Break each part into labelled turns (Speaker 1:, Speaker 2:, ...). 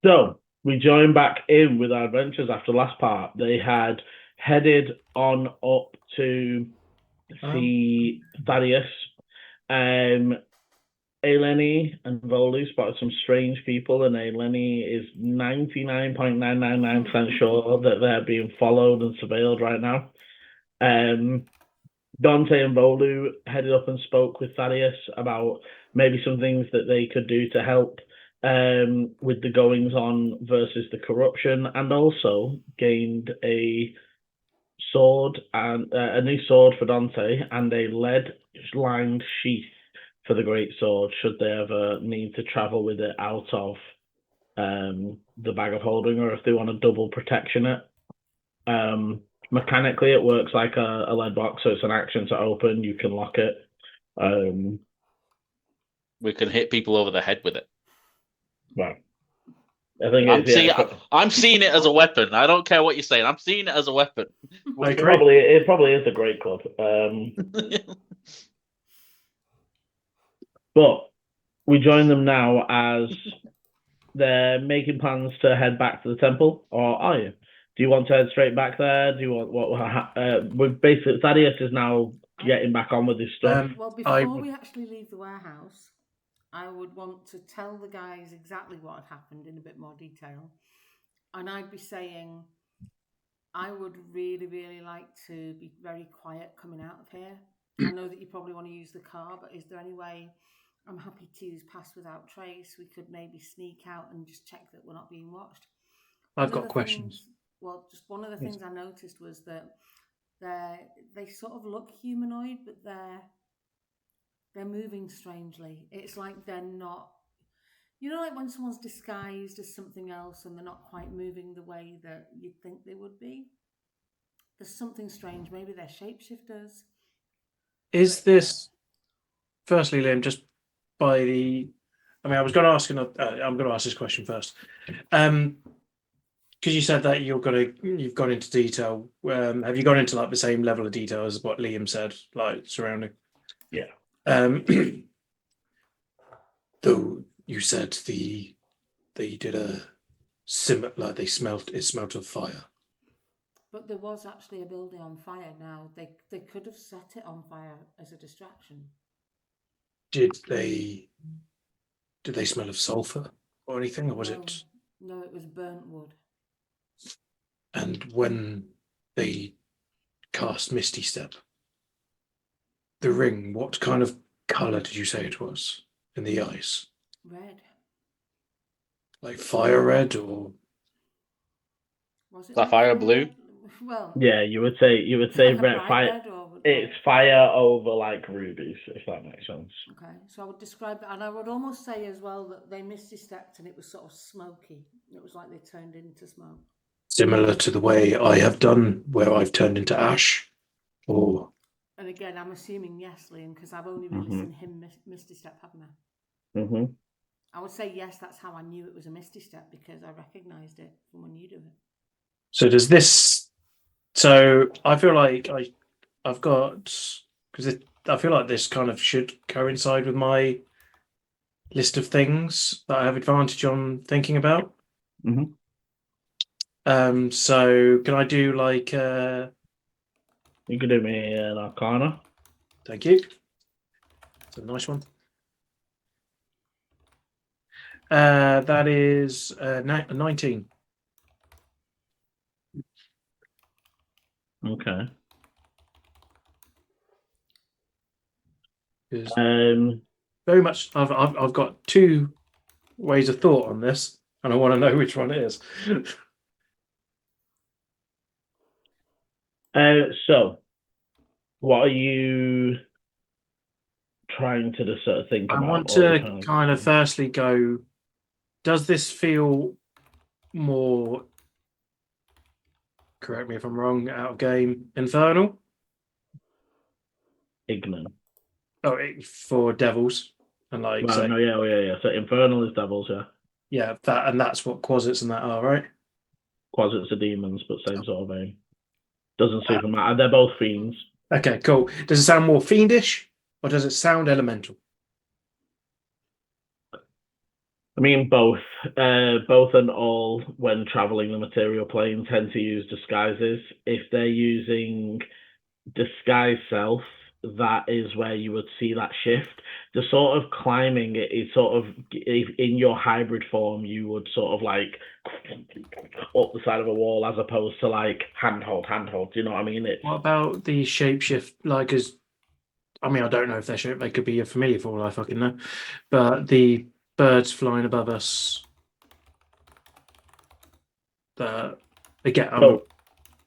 Speaker 1: So we join back in with our adventures after the last part. They had headed on up to see Thaddeus. Eleni and Volu spotted some strange people, and Eleni is 99.999% sure that they're being followed and surveilled right now. Dante and Volu headed up and spoke with Thaddeus about maybe some things that they could do to help with the goings on versus the corruption, and also gained a sword and a new sword for Dante and a lead-lined sheath for the great sword should they ever need to travel with it out of the bag of holding, or if they want to double protection it. Mechanically, it works like a lead box, so it's an action to open. You can lock it.
Speaker 2: We can hit people over the head with it.
Speaker 1: Well, I think
Speaker 2: I'm seeing it as a weapon. I don't care what you're saying. I'm seeing it as a weapon.
Speaker 1: It probably is a great club. But we join them now as they're making plans to head back to the temple, or are you? Do you want to head straight back there? Do you want what? We're basically Thaddeus is now getting back on with his stuff.
Speaker 3: Well, before we actually leave the warehouse, I would want to tell the guys exactly what had happened in a bit more detail, and I'd be saying I would really, really like to be very quiet coming out of here. I know that you probably want to use the car, but is there any way? I'm happy to use pass without trace. We could maybe sneak out and just check that we're not being watched.
Speaker 4: I've got questions.
Speaker 3: Just one of the things I noticed was that they sort of look humanoid, but they're moving strangely. It's like they're not, like when someone's disguised as something else and they're not quite moving the way that you'd think they would be. There's something strange. Maybe they're shapeshifters.
Speaker 4: Is this, firstly, Liam, just by the, I was going to ask, I'm going to ask this question first. Because you said that you've gone into detail. Have you gone into like the same level of detail as what Liam said, like surrounding?
Speaker 1: Yeah.
Speaker 4: Though you said they did a similar, like it smelt of fire.
Speaker 3: But there was actually a building on fire. Now they could have set it on fire as a distraction.
Speaker 4: Did they smell of sulfur or anything, or was it?
Speaker 3: No, it was burnt wood.
Speaker 4: And when they cast Misty Step, the ring, what kind of colour did you say it was in the eyes?
Speaker 3: Red.
Speaker 4: Like fire red, or
Speaker 3: was it
Speaker 2: sapphire blue?
Speaker 3: Well,
Speaker 1: yeah, you would say red fire. It's fire over like rubies, if that makes sense.
Speaker 3: Okay, so I would describe it, and I would almost say as well that they misty stepped and it was sort of smoky. It was like they turned into smoke.
Speaker 4: Similar to the way I have done, where I've turned into ash, or.
Speaker 3: And again, I'm assuming yes, Liam, because I've only really seen him misty step, haven't I?
Speaker 1: Mm-hmm.
Speaker 3: I would say yes. That's how I knew it was a misty step, because I recognised it from when you do it.
Speaker 4: So does this? So I feel like I've got, because I feel like this kind of should coincide with my list of things that I have advantage on thinking about.
Speaker 1: Mm-hmm.
Speaker 4: So can I do like?
Speaker 1: You can do me an Arcana.
Speaker 4: Thank you. It's a nice one. That is 19.
Speaker 1: Okay.
Speaker 4: Very much. I've got two ways of thought on this, and I want to know which one it is.
Speaker 1: So, what are you trying to just sort of think about?
Speaker 4: I want to kind of firstly go, does this feel more, correct me if I'm wrong, out of game, infernal?
Speaker 1: Ignorant.
Speaker 4: Oh, for devils. And like,
Speaker 1: well, no, yeah. So infernal is devils, yeah.
Speaker 4: Yeah, that's what quasits and that are, right?
Speaker 1: Quasits are demons, but same sort of vein. Doesn't super matter. They're both fiends.
Speaker 4: Okay, cool. Does it sound more fiendish, or does it sound elemental?
Speaker 1: I mean, both and all, when traveling the material plane, tend to use disguises. If they're using disguise self, that is where you would see that shift. The sort of climbing it is sort of in your hybrid form, you would sort of like up the side of a wall as opposed to like handhold. Do you know what I mean? It's
Speaker 4: What about the shapeshift? Like, as I mean, I don't know if they're shape. They could be a familiar for all I fucking know. But the birds flying above us. Again,
Speaker 1: so.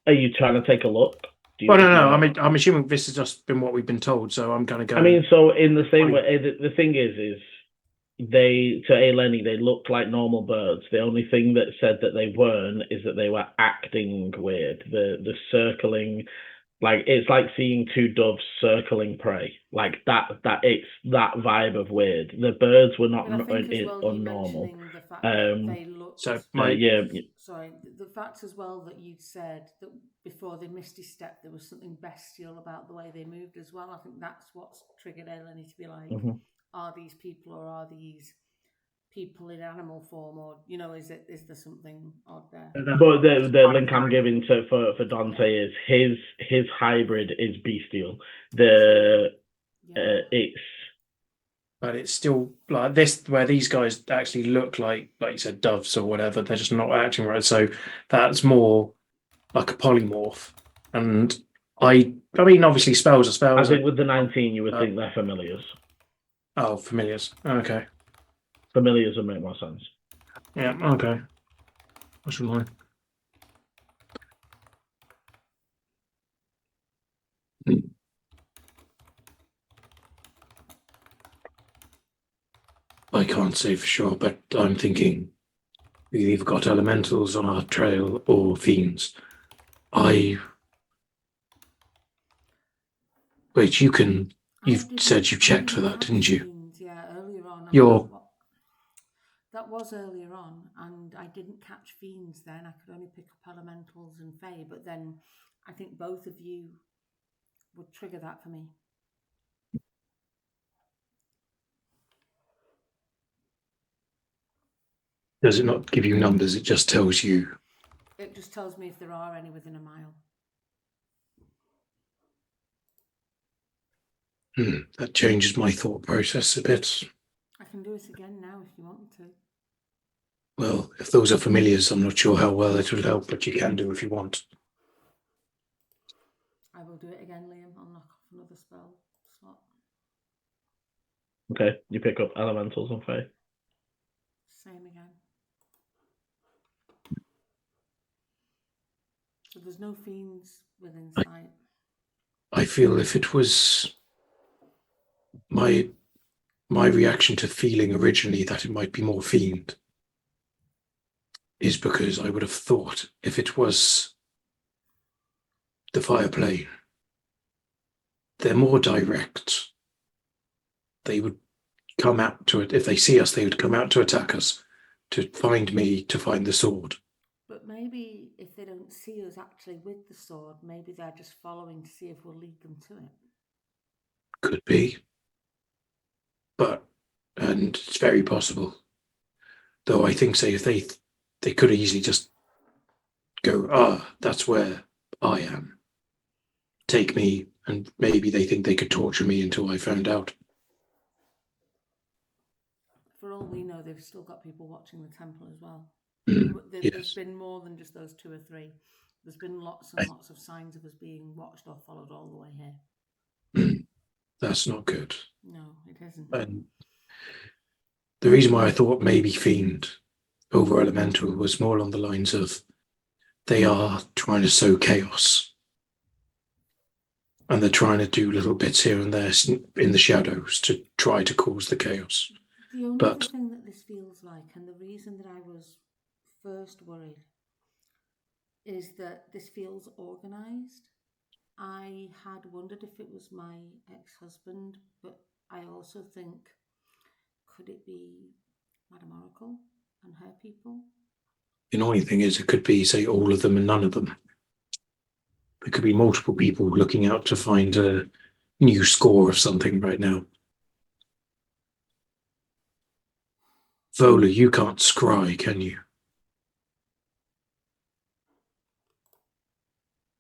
Speaker 1: Are you trying to take a look?
Speaker 4: well, no. I mean, I'm assuming this has just been what we've been told, so I'm gonna go.
Speaker 1: I mean, so in the same way, the thing is they to Eleni they looked like normal birds. The only thing that said that they weren't is that they were acting weird. The circling, like it's like seeing two doves circling prey. Like that it's that vibe of weird. The birds were not unnormal.
Speaker 3: The fact that they looked.
Speaker 4: So
Speaker 3: Sorry, the fact as well that you'd said that before they misty step, there was something bestial about the way they moved as well. I think that's what's triggered Eleni to be like, are these people or are these people in animal form, or is there something odd there?
Speaker 1: But the link I'm giving for Dante is his hybrid is bestial.
Speaker 4: But it's still like this, where these guys actually look like you said, doves or whatever. They're just not acting right. So that's more like a polymorph. And I mean, obviously spells are spells.
Speaker 1: I think with the 19, you would think they're familiars.
Speaker 4: Oh, familiars. Okay.
Speaker 1: Familiars would make more sense.
Speaker 4: Yeah. Okay. What's your line? I can't say for sure, but I'm thinking we've either got elementals on our trail or fiends. Wait, you've said you checked for that, didn't you?
Speaker 3: Fiends, yeah, earlier on. That was earlier on, and I didn't catch fiends then. I could only pick up elementals and fae, but then I think both of you would trigger that for me.
Speaker 4: Does it not give you numbers? It just tells you.
Speaker 3: It just tells me if there are any within a mile.
Speaker 4: That changes my thought process a bit.
Speaker 3: I can do it again now if you want to.
Speaker 4: Well, if those are familiars, I'm not sure how well it will help, but you can do if you want.
Speaker 3: I will do it again, Liam. I'll knock off another spell slot.
Speaker 1: Okay, you pick up elementals and fae.
Speaker 3: Same again. So there's no fiends within sight.
Speaker 4: I feel if it was my reaction to feeling originally that it might be more fiend is because I would have thought if it was the fire plane, they're more direct. They would come out to it. If they see us, they would come out to attack us, to find me, to find the sword.
Speaker 3: But maybe if they don't see us actually with the sword, maybe they're just following to see if we'll lead them to it.
Speaker 4: Could be. And it's very possible. Though I think, say, if they could easily just go, that's where I am. Take me, and maybe they think they could torture me until I found out.
Speaker 3: For all we know, they've still got people watching the temple as well. There's been more than just those 2 or 3. There's been lots and lots of signs of us being watched or followed all the way here.
Speaker 4: That's not good.
Speaker 3: No, it isn't.
Speaker 4: And the reason why I thought maybe fiend over elemental was more along the lines of they are trying to sow chaos. And they're trying to do little bits here and there in the shadows to try to cause the chaos.
Speaker 3: The only thing that this feels like, and the reason that I was first worried, is that this feels organised. I had wondered if it was my ex-husband, but I also think, could it be Madame Oracle and her people?
Speaker 4: The annoying thing is it could be, say, all of them and none of them. There could be multiple people looking out to find a new score of something right now. Vola, you can't scry, can you?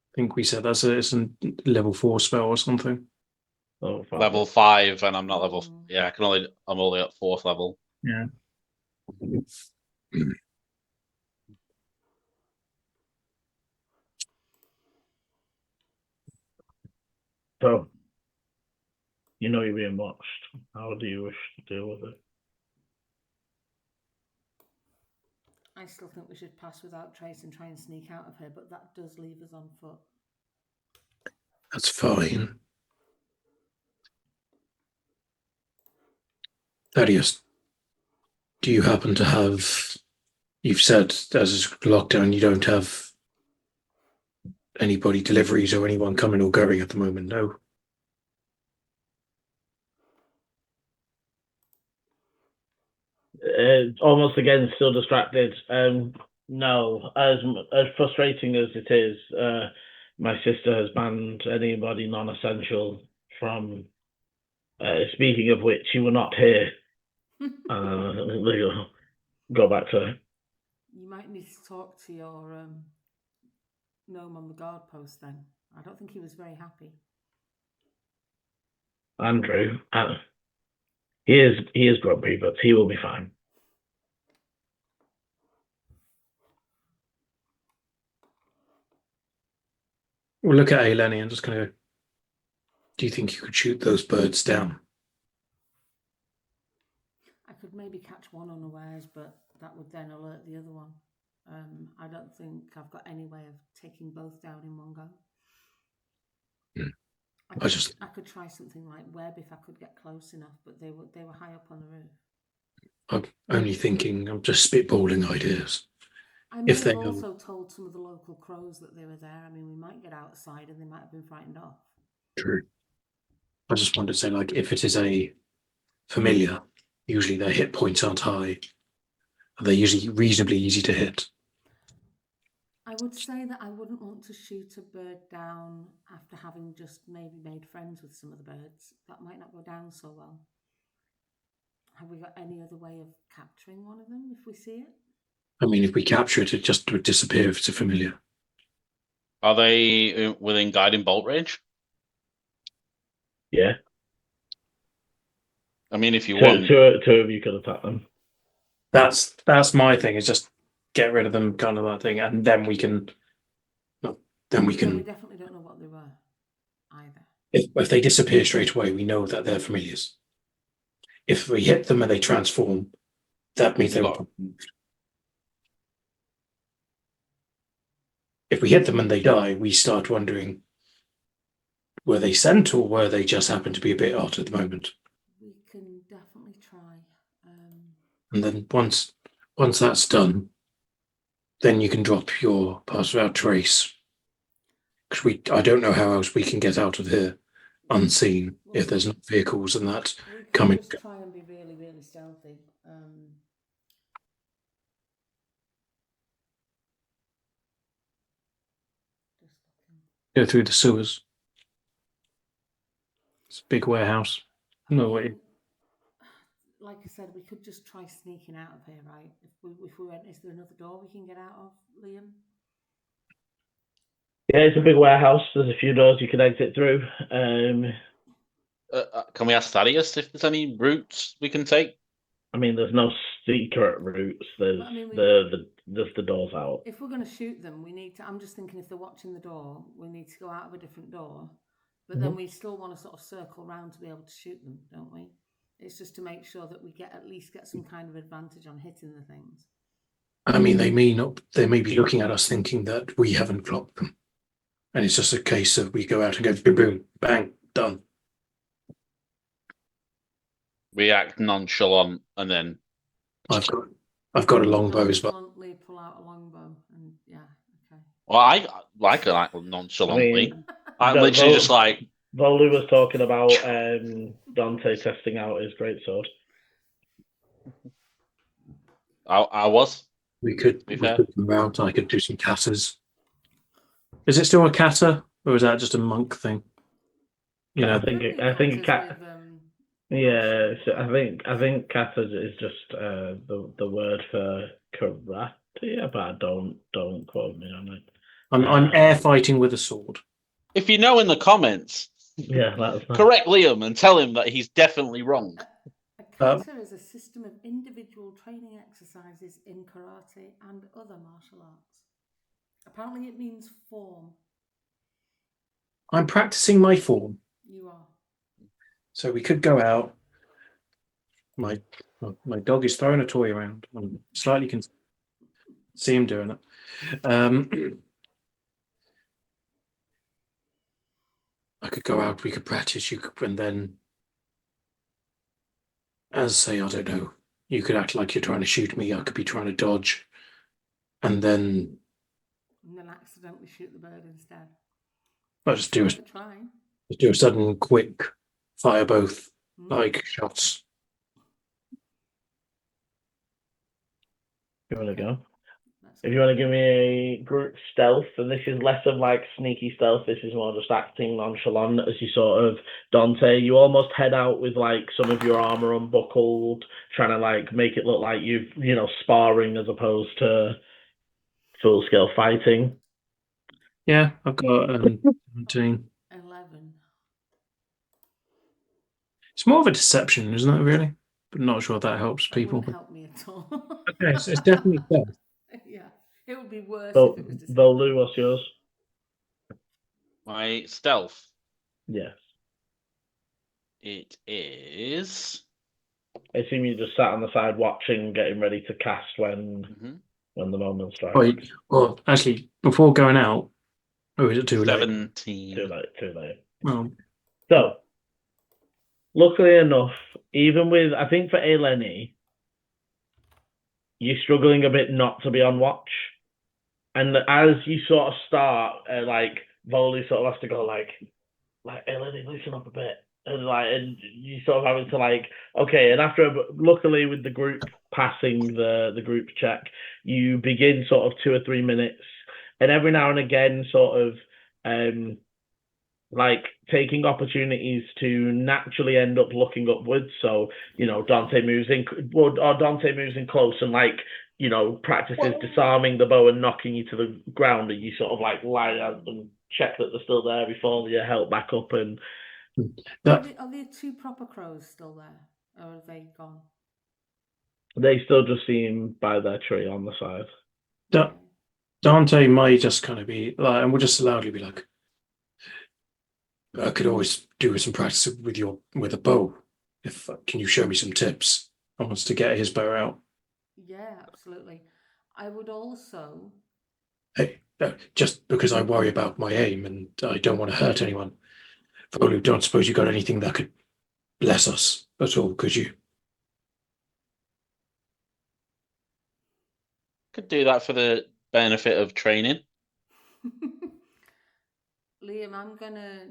Speaker 4: I think we said it's a level 4 spell or something.
Speaker 2: Level 5, and I'm not level. Yeah, I'm only at 4th level.
Speaker 4: Yeah.
Speaker 1: So, you know you're being watched. How do you wish to deal with it?
Speaker 3: I still think we should pass without trace and try and sneak out of here, but that does leave us on foot.
Speaker 4: That's fine. Thaddeus, do you happen to have... You've said as a lockdown you don't have anybody deliveries or anyone coming or going at the moment, no?
Speaker 1: Almost again, still distracted. No, as frustrating as it is, my sister has banned anybody non-essential from. Speaking of which, you were not here. Go back to her.
Speaker 3: You might need to talk to your gnome on the guard post then. I don't think he was very happy.
Speaker 1: Andrew. He is grumpy, but he will be fine.
Speaker 4: We'll look at Eleni and just kind of go, do you think you could shoot those birds down?
Speaker 3: I could maybe catch one unawares, but that would then alert the other one. I don't think I've got any way of taking both down in one go. I could try something like web if I could get close enough, but they were high up on the roof.
Speaker 4: I'm only thinking, I'm just spitballing ideas.
Speaker 3: I may have also told some of the local crows that they were there. I mean, we might get outside and they might have been frightened off.
Speaker 4: True. I just wanted to say, like, if it is a familiar, usually their hit points aren't high. They're usually reasonably easy to hit.
Speaker 3: I would say that I wouldn't want to shoot a bird down after having just maybe made friends with some of the birds. That might not go down so well. Have we got any other way of capturing one of them if we see it?
Speaker 4: I mean, if we capture it, it just would disappear if it's a familiar.
Speaker 2: Are they within guiding bolt range?
Speaker 1: Yeah.
Speaker 2: I mean, if you want,
Speaker 1: two of you could attack them.
Speaker 4: That's my thing. Is just get rid of them, kind of that thing, and then we can. Then we can.
Speaker 3: We definitely don't know what they were either.
Speaker 4: If they disappear straight away, we know that they're familiars. If we hit them and they transform, that means they were. If we hit them and they die, we start wondering, were they sent or were they just happen to be a bit odd at the moment?
Speaker 3: We can definitely try.
Speaker 4: And then once that's done, then you can drop your pass without trace. Because I don't know how else we can get out of here unseen if there's no vehicles and that coming.
Speaker 3: Just try and be really, really stealthy.
Speaker 4: Go through the sewers. It's a big warehouse. No way.
Speaker 3: Like I said, we could just try sneaking out of here, right? If we went, is there another door we can get out of, Liam?
Speaker 1: Yeah, it's a big warehouse. There's a few doors you can exit through.
Speaker 2: can we ask Thaddeus if there's any routes we can take?
Speaker 1: I mean, there's no secret routes. There's there's the doors out.
Speaker 3: If we're going to shoot them, we need to. I'm just thinking if they're watching the door, we need to go out of a different door. But then we still want to sort of circle around to be able to shoot them, don't we? It's just to make sure that we at least get some kind of advantage on hitting the things.
Speaker 4: I mean, they may not. They may be looking at us thinking that we haven't clocked them, and it's just a case of we go out and go boom, boom, bang, done.
Speaker 2: We act nonchalant, and then
Speaker 4: I've got a longbow as well.
Speaker 3: Nonchalantly pull out a longbow, and yeah, okay.
Speaker 2: Well, I like it like nonchalantly.
Speaker 1: I mean,
Speaker 2: I'm literally just like.
Speaker 1: Volu was talking about Dante testing out his greatsword.
Speaker 2: I was.
Speaker 4: We could come out. I could do some katas. Is it still a kata, or is that just a monk thing? You know,
Speaker 1: I think a cat. Yeah, so I think kata is just the word for karate, but don't quote me on it.
Speaker 4: I'm air fighting with a sword.
Speaker 2: If you know in the comments,
Speaker 1: Yeah, that's
Speaker 2: correct Liam and tell him that he's definitely wrong.
Speaker 3: A kata is a system of individual training exercises in karate and other martial arts. Apparently, it means form.
Speaker 4: I'm practicing my form.
Speaker 3: You are.
Speaker 4: So we could go out. My dog is throwing a toy around. I'm slightly concerned. See him doing it. I could go out. We could practice. You could, and then, as say, I don't know. You could act like you're trying to shoot me. I could be trying to dodge, and then
Speaker 3: accidentally shoot the bird instead.
Speaker 4: I'll just do
Speaker 3: try.
Speaker 4: Just do a sudden, quick fire both like shots.
Speaker 1: You want to go? If you want to give me a group stealth, and this is less of like sneaky stealth, this is more just acting nonchalant as you sort of, Dante, you almost head out with like some of your armor unbuckled, trying to like make it look like sparring as opposed to full scale fighting.
Speaker 4: Yeah, I've got 17.
Speaker 3: 11.
Speaker 4: It's more of a deception, isn't it, really? But not sure that helps people.
Speaker 3: It wouldn't help me at all.
Speaker 4: Okay, so it's definitely stealth.
Speaker 3: Yeah, it would be worse
Speaker 1: So,
Speaker 3: if it was deception.
Speaker 1: Volu, what's yours?
Speaker 2: My stealth.
Speaker 1: Yes.
Speaker 2: It is.
Speaker 1: I assume you just sat on the side watching, getting ready to cast when the moment strikes.
Speaker 4: Wait, well, actually, before going out, or is it too late?
Speaker 2: 17.
Speaker 1: Too late.
Speaker 4: Oh.
Speaker 1: So, luckily enough, even with, I think for Eleni, you're struggling a bit not to be on watch. And as you sort of start, like, Volu sort of has to go like, Eleni, listen up a bit. And you sort of having to like, okay, and luckily with the group passing the group check, you begin sort of 2 or 3 minutes, and every now and again sort of like taking opportunities to naturally end up looking upwards. So, Dante moves in, or Dante moves in close and like, practices disarming the bow and knocking you to the ground, and you sort of like lie out and check that they're still there before you're helped back up. And
Speaker 3: are there 2 proper crows still there, or are they gone?
Speaker 1: They still just seem by their tree on the side.
Speaker 4: Dante may just kind of be like, and we'll just loudly be like, I could always do with some practice with a bow. Can you show me some tips? I wants to get his bow out.
Speaker 3: Yeah, absolutely. I would also.
Speaker 4: Hey, just because I worry about my aim and I don't want to hurt anyone. Volu, don't suppose you got anything that could bless us at all, could you?
Speaker 2: Could do that for the benefit of training.
Speaker 3: Liam, I'm gonna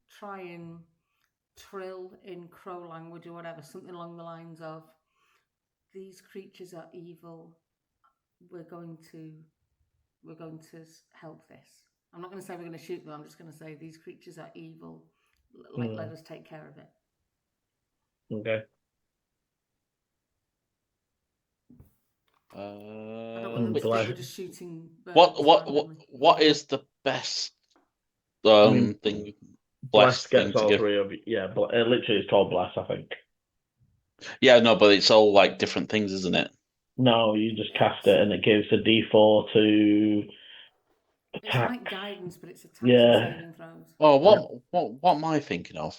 Speaker 3: try and trill in crow language or whatever, something along the lines of, these creatures are evil. We're going to help this. I'm not going to say we're going to shoot them. I'm just going to say these creatures are evil. Let us take care of it.
Speaker 1: Okay.
Speaker 3: I don't want them to think we're just shooting birds.
Speaker 2: What is the best thing?
Speaker 1: Bless gets all 3 of you. Yeah, but literally it's called Bless, I think.
Speaker 2: Yeah, no, but it's all like different things, isn't it?
Speaker 1: No, you just cast it and it gives a D4 to attack.
Speaker 3: It's like guidance, but it's attacks and saving throws.
Speaker 2: Oh, what am I thinking of?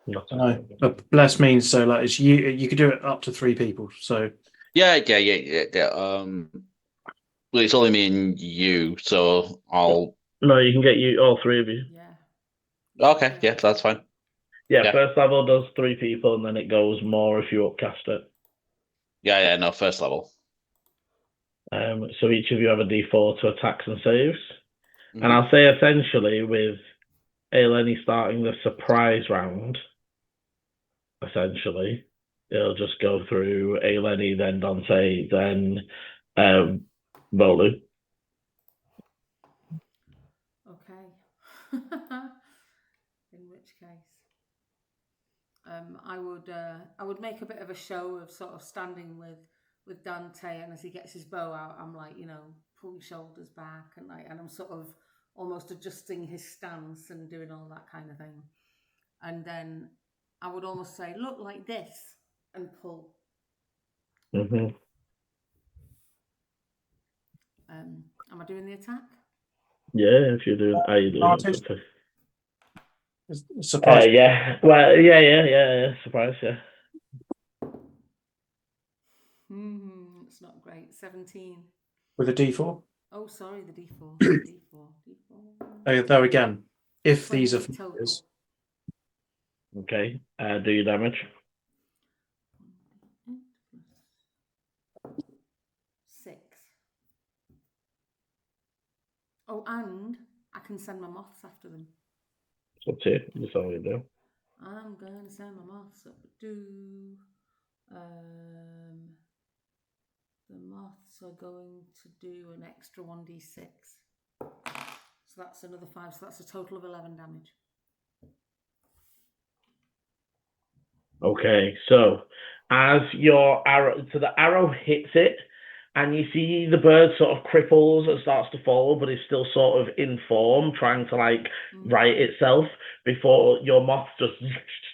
Speaker 4: No, but bless means so like it's you could do it up to 3 people. So
Speaker 2: yeah. Well, it's only me and you, so I'll.
Speaker 1: No, you can get all 3 of you.
Speaker 3: Yeah.
Speaker 2: Okay, yeah, that's fine.
Speaker 1: Yeah, first level does 3 people, and then it goes more if you upcast it.
Speaker 2: Yeah, no, first level.
Speaker 1: So each of you have a D4 to attacks and saves. And I'll say essentially with Eleni starting the surprise round, essentially, it'll just go through Eleni, then Dante, then Volu.
Speaker 3: Okay. In which case, I would make a bit of a show of sort of standing with Dante, and as he gets his bow out, I'm like, pull your shoulders back, and I'm sort of almost adjusting his stance and doing all that kind of thing. And then I would almost say, look like this, and pull.
Speaker 1: Mm-hmm.
Speaker 3: Am I doing the attack?
Speaker 1: Yeah, if you're doing, are you doing
Speaker 4: Artist?
Speaker 1: something?
Speaker 4: Surprise.
Speaker 1: Yeah. Well, yeah. Surprise, yeah.
Speaker 3: It's not great. 17.
Speaker 4: With a D4.
Speaker 3: Oh, sorry, the D4. D4.
Speaker 4: Though again, if these are
Speaker 3: 20 total.
Speaker 4: familiars,
Speaker 1: Okay. Do your damage.
Speaker 3: 6. Oh, and I can send my moths after them.
Speaker 1: That's it. That's all you do.
Speaker 3: I'm going to send my moths up. The moths are going to do an extra 1d6. So that's another 5. So that's a total of 11 damage.
Speaker 1: Okay, so as your arrow, so the arrow hits it, and you see the bird sort of cripples and starts to fall, but is still sort of in form, trying to right itself before your moth just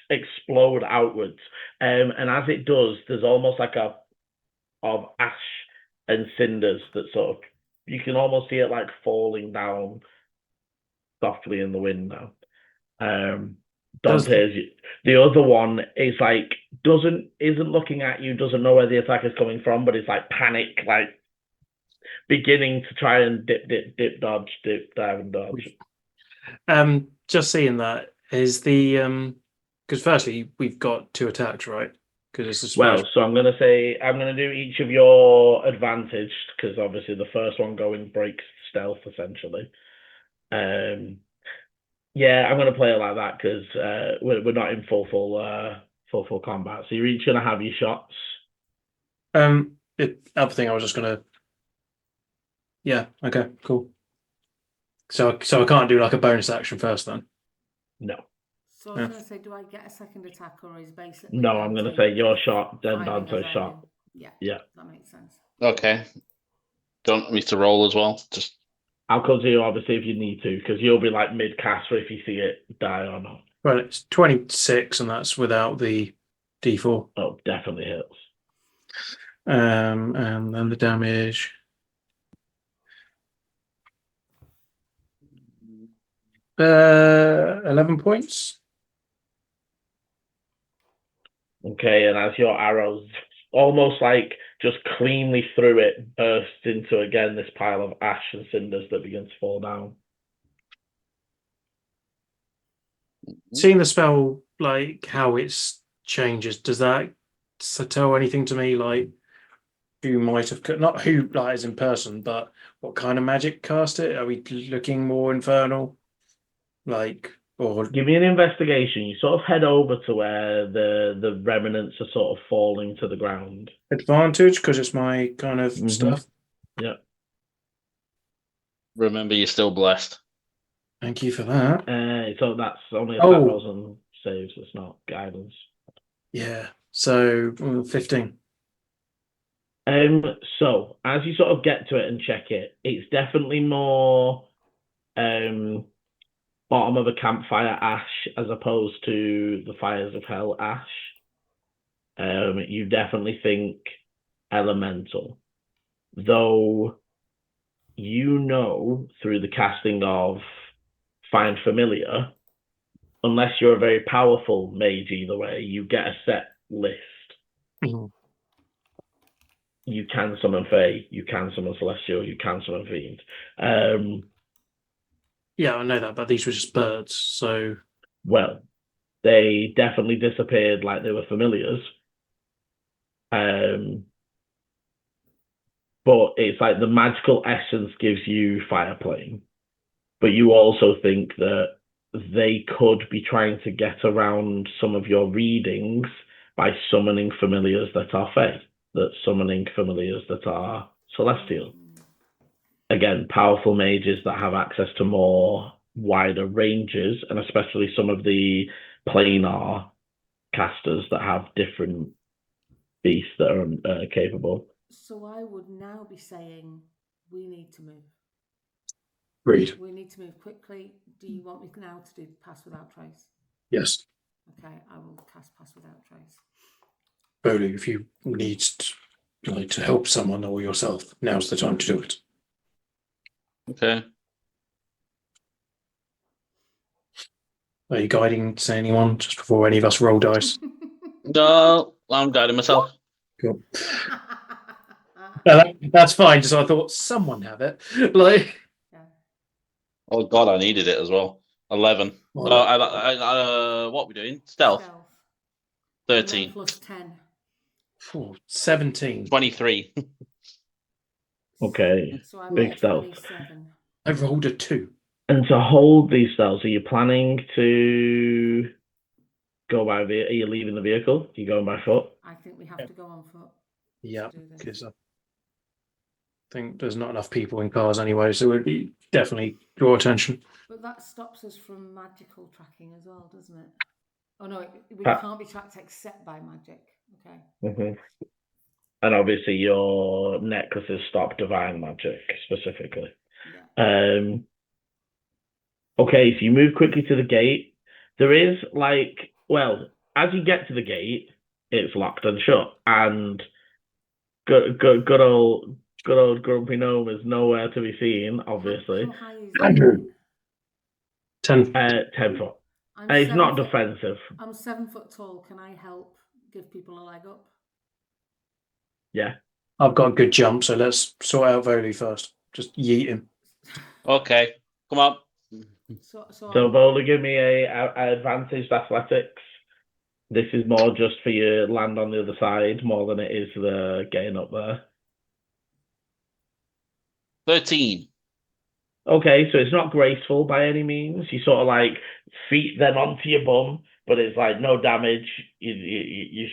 Speaker 1: explode outwards. And as it does, there's almost like of ash and cinders that sort of, you can almost see it like falling down softly in the wind now. Dante's the other one is isn't looking at you, doesn't know where the attack is coming from, but it's like panic, like beginning to try and dip, dodge, dip, dive, and dodge.
Speaker 4: Just seeing that is the because firstly we've got 2 attacks, right? Because it's a smash.
Speaker 1: Well, so I'm gonna do each of your advantage, because obviously the first one going breaks stealth essentially. Yeah, I'm gonna play it like that because we're not in full combat. So you're each gonna have your shots.
Speaker 4: Other thing, I was just gonna. Yeah. Okay. Cool. So I can't do like a bonus action first then.
Speaker 1: No.
Speaker 3: So I was going to say, do I get a second attack, or is basically?
Speaker 1: No, I'm gonna say your shot, then
Speaker 3: firing
Speaker 1: Dante's
Speaker 3: as I
Speaker 1: shot.
Speaker 3: do?
Speaker 1: Yeah.
Speaker 3: That makes sense.
Speaker 2: Okay. Don't want me to roll as well. Just
Speaker 1: I'll come to you obviously if you need to, because you'll be like mid cast for if you see it die or not.
Speaker 4: Well, it's 26, and that's without the D4.
Speaker 1: Oh, definitely hits.
Speaker 4: And then the damage. Uh, 11 points.
Speaker 1: Okay, and as your arrows almost like just cleanly through it burst into again this pile of ash and cinders that begin to fall down.
Speaker 4: Seeing the spell, like how it changes, does that tell anything to me? Like who might have not who like as in person, but what kind of magic cast it? Are we looking more infernal? Like, or
Speaker 1: Give me an investigation. You sort of head over to where the remnants are sort of falling to the ground.
Speaker 4: advantage because it's my kind of stuff.
Speaker 1: Yeah.
Speaker 2: remember, you're still blessed.
Speaker 4: Thank you for that.
Speaker 1: So that's only attack rolls and saves. It's not guidance.
Speaker 4: Yeah. So 15.
Speaker 1: So as you sort of get to it and check it, it's definitely more bottom of a campfire ash as opposed to the fires of hell ash. You definitely think elemental, though you know through the casting of Find Familiar, unless you're a very powerful mage either way, you get a set list.
Speaker 4: Mm-hmm.
Speaker 1: You can summon Fae, you can summon Celestial, you can summon Fiend.
Speaker 4: Yeah, I know that, but these were just birds, so...
Speaker 1: Well, they definitely disappeared like they were familiars. But it's like the magical essence gives you fire plane. But you also think that they could be trying to get around some of your readings by summoning familiars that are Fae, summoning familiars that are Celestial. Again, powerful mages that have access to more wider ranges, and especially some of the planar casters that have different beasts that are capable.
Speaker 3: So I would now be saying we need to move.
Speaker 4: Agreed.
Speaker 3: We need to move quickly. Do you want me now to do pass without trace?
Speaker 4: Yes.
Speaker 3: Okay, I will cast pass without trace.
Speaker 4: Bowley, if you need to help someone or yourself, now's the time to do it.
Speaker 2: Okay.
Speaker 4: Are you guiding to anyone just before any of us roll dice?
Speaker 2: No, I'm guiding myself.
Speaker 4: Cool. That's fine. Just I thought someone have it. Like,
Speaker 2: Oh God, I needed it as well. 11.
Speaker 4: Well,
Speaker 2: What are we doing? Stealth. 13.
Speaker 3: Plus 10.
Speaker 4: 17.
Speaker 2: 23.
Speaker 1: Okay,
Speaker 3: So I
Speaker 1: big
Speaker 3: got
Speaker 1: stealth.
Speaker 3: 27.
Speaker 4: I rolled a 2.
Speaker 1: And to hold these stealths, are you planning to go by Are you leaving the vehicle? Are you going by foot?
Speaker 3: I think we have to go on foot.
Speaker 4: Yeah,
Speaker 3: to do this.
Speaker 4: because I think there's not enough people in cars anyway, so it'd be definitely draw attention.
Speaker 3: But that stops us from magical tracking as well, doesn't it? Oh no, we can't be tracked except by magic. Okay.
Speaker 1: Mm-hmm. And obviously your necklaces stop divine magic specifically.
Speaker 3: Yeah.
Speaker 1: Okay, so you move quickly to the gate. There is as you get to the gate, it's locked and shut, and good old Grumpy Gnome is nowhere to be seen. Obviously,
Speaker 3: How high is
Speaker 4: Andrew. 10.
Speaker 1: 10 foot. It's not defensive.
Speaker 3: I'm 7 foot tall. Can I help give people a leg up?
Speaker 1: Yeah.
Speaker 4: I've got a good jump, so let's sort out Voli first. Just yeet him.
Speaker 2: Okay, come on.
Speaker 3: So
Speaker 1: Vola, give me a advantaged athletics. This is more just for you land on the other side more than it is the getting up there.
Speaker 2: 13.
Speaker 1: Okay, so it's not graceful by any means. You sort of like feet them onto your bum, but it's like no damage. You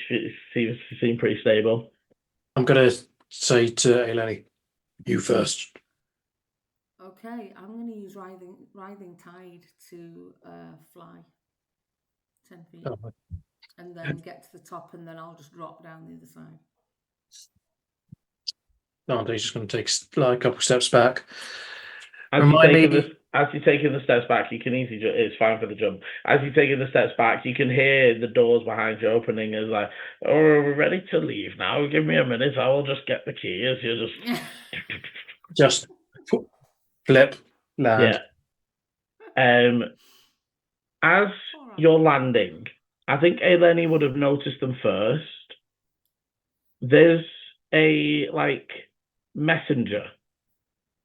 Speaker 1: seem pretty stable.
Speaker 4: I'm gonna say to Eleni, you first.
Speaker 3: Okay, I'm going to use writhing tide to fly 10 feet, and then get to the top, and then I'll just drop down the other side.
Speaker 4: Dante's just going to take a couple steps back.
Speaker 1: As you're taking the steps back, you can easily. It's fine for the jump. As you're taking the steps back, you can hear the doors behind you opening. As like, "Oh, we're ready to leave now. Give me a minute. I will just get the keys." You
Speaker 4: just flip land.
Speaker 1: Yeah. As you're landing, I think Eleni would have noticed them first. There's a messenger,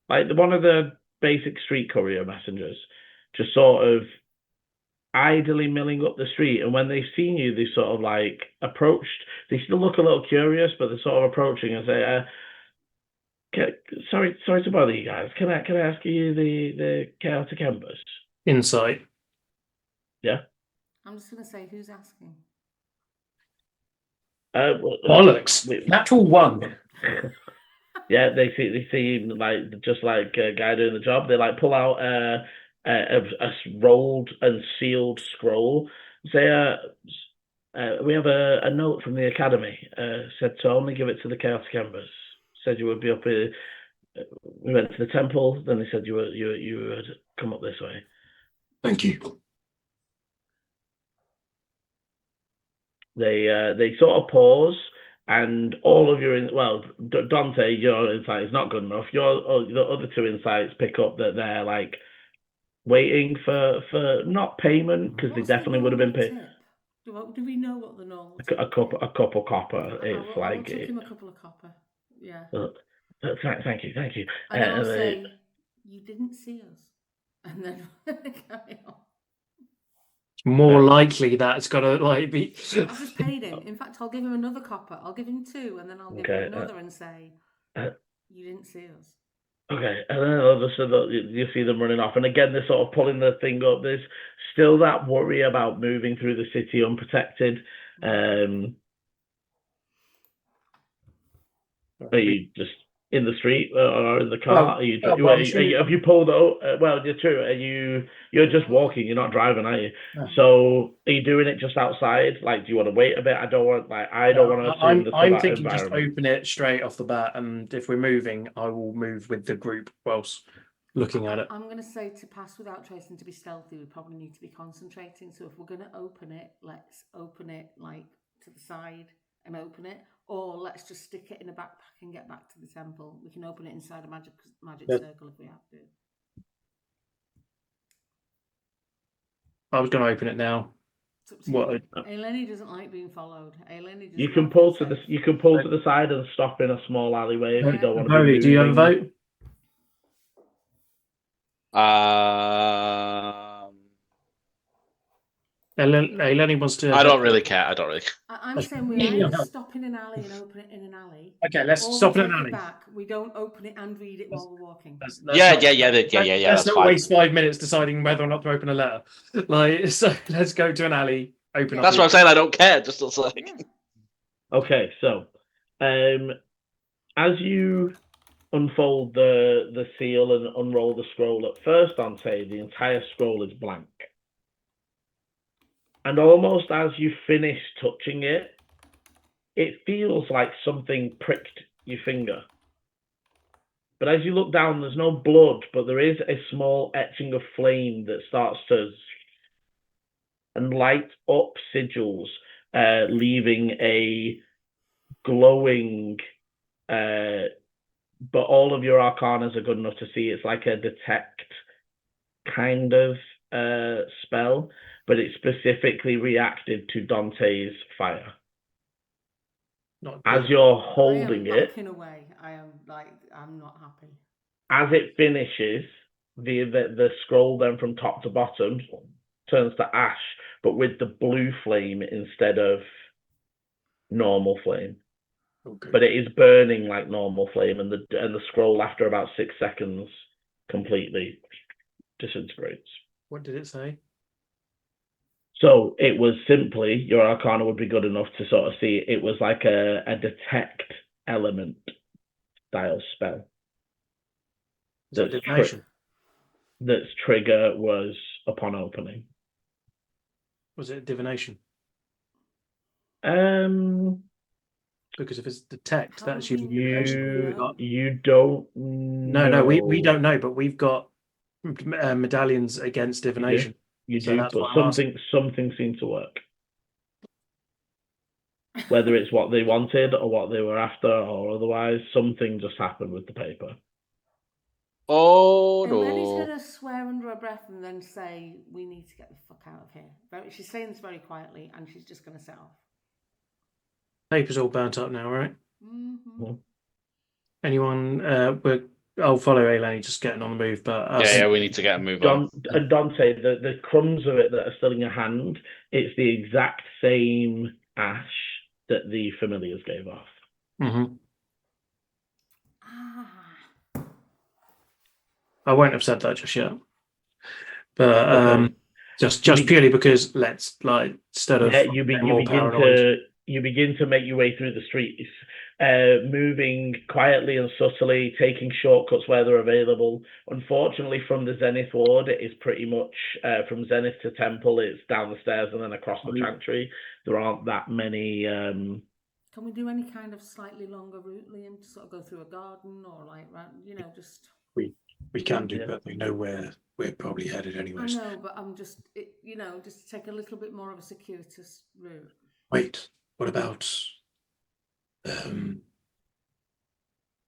Speaker 1: like one of the basic street courier messengers, just sort of idly milling up the street. And when they've seen you, they sort of approached. They still look a little curious, but they're sort of approaching and say, sorry to bother you guys. Can I ask you the chaotic embers?
Speaker 4: Insight.
Speaker 1: Yeah.
Speaker 3: I'm just going to say, who's asking?
Speaker 4: Bollocks. Natural 1.
Speaker 1: Yeah, they seem just like a guy doing the job. They pull out a rolled and sealed scroll. Say, we have a note from the academy. Said to only give it to the chaotic embers. Said you would be up here. We went to the temple. Then they said you would come up this way.
Speaker 4: Thank you.
Speaker 1: They sort of pause, and all of your Dante, your insight is not good enough. The other two insights pick up that they're waiting for not payment, because they definitely would have been paid.
Speaker 3: Do we know what the normal
Speaker 1: a couple copper. It's
Speaker 3: I'll chuck him a couple of copper. Yeah.
Speaker 1: Thank you.
Speaker 3: And I'll say, you didn't see us, and then carry on.
Speaker 4: More likely that's got to be.
Speaker 3: I've just paid him. In fact, I'll give him another copper. I'll give him 2, and then I'll give him another and say, you didn't see us.
Speaker 1: Okay, and then all of a sudden you see them running off, and again they're sort of pulling the thing up. There's still that worry about moving through the city unprotected. in the street or in the car?
Speaker 4: Well,
Speaker 1: Are you,
Speaker 4: well, I'm sure
Speaker 1: have you pulled out? Well, you're true. You're just walking. You're not driving, are you?
Speaker 4: No.
Speaker 1: So are you doing it just outside? Like, do you want to wait a bit? I don't want to assume the
Speaker 4: I'm thinking just
Speaker 1: environment.
Speaker 4: open it straight off the bat, and if we're moving, I will move with the group whilst looking at it.
Speaker 3: I'm going to say to pass without tracing, to be stealthy, we probably need to be concentrating. So if we're going to open it, let's open it like to the side and open it, or let's just stick it in a backpack and get back to the temple. We can open it inside a magic circle if we have to.
Speaker 4: I was going to open it now. What?
Speaker 3: Eleni doesn't like being followed.
Speaker 1: You can pull to the side and stop in a small alleyway if you don't want to.
Speaker 4: Molly, do you have a vote? Eleni wants to.
Speaker 2: I don't really care.
Speaker 3: I'm saying we either stop in an alley and open it in an alley.
Speaker 4: Okay, let's stop in an alley.
Speaker 3: We don't open it and read it while we're walking.
Speaker 2: Yeah.
Speaker 4: Let's not waste 5 minutes deciding whether or not to open a letter. So let's go to an alley. Open.
Speaker 2: That's what I'm saying. I don't care. Just like.
Speaker 1: Okay, so, as you unfold the seal and unroll the scroll at first, Dante, the entire scroll is blank. And almost as you finish touching it, it feels like something pricked your finger. But as you look down, there's no blood, but there is a small etching of flame that starts to and light up sigils, leaving a glowing, but all of your arcanas are good enough to see it's like a detect kind of spell, but it's specifically reacted to Dante's fire. As you're holding it,
Speaker 3: backing away. I'm not happy.
Speaker 1: As it finishes, the scroll then from top to bottom turns to ash, but with the blue flame instead of normal flame.
Speaker 4: Okay.
Speaker 1: But it is burning like normal flame, and the scroll after about 6 seconds completely disintegrates.
Speaker 4: What did it say?
Speaker 1: So it was simply, your arcana would be good enough to sort of see it was like a detect element style spell.
Speaker 4: Is that divination?
Speaker 1: That's trigger was upon opening.
Speaker 4: Was it divination? Because if it's detect, that's usually
Speaker 1: you don't know.
Speaker 4: No, we don't know, but we've got medallions against divination.
Speaker 1: You do, but something seemed to work. Whether it's what they wanted or what they were after or otherwise, something just happened with the paper.
Speaker 2: Oh no!
Speaker 3: Eleni's going to swear under her breath and then say, "We need to get the fuck out of here." She's saying this very quietly, and she's just going to set off.
Speaker 4: Paper's all burnt up now, right?
Speaker 3: Mm-hmm.
Speaker 4: Anyone? I'll follow Eleni, just getting on the move. But
Speaker 2: yeah, we need to get a move on.
Speaker 1: And Dante, the crumbs of it that are still in your hand, it's the exact same ash that the familiars gave off.
Speaker 4: Mm-hmm. I won't have said that just yet, but just purely because instead of
Speaker 1: you begin to make your way through the streets, moving quietly and subtly, taking shortcuts where they're available. Unfortunately, from the Zenith Ward, it is pretty much from Zenith to Temple. It's down the stairs and then across the Chantry. There aren't that many.
Speaker 3: Can we do any kind of slightly longer route, Liam, to sort of go through a garden or just?
Speaker 4: We can do, but we know where we're probably headed anyways.
Speaker 3: I know, but I'm just take a little bit more of a circuitous route.
Speaker 4: Wait, what about?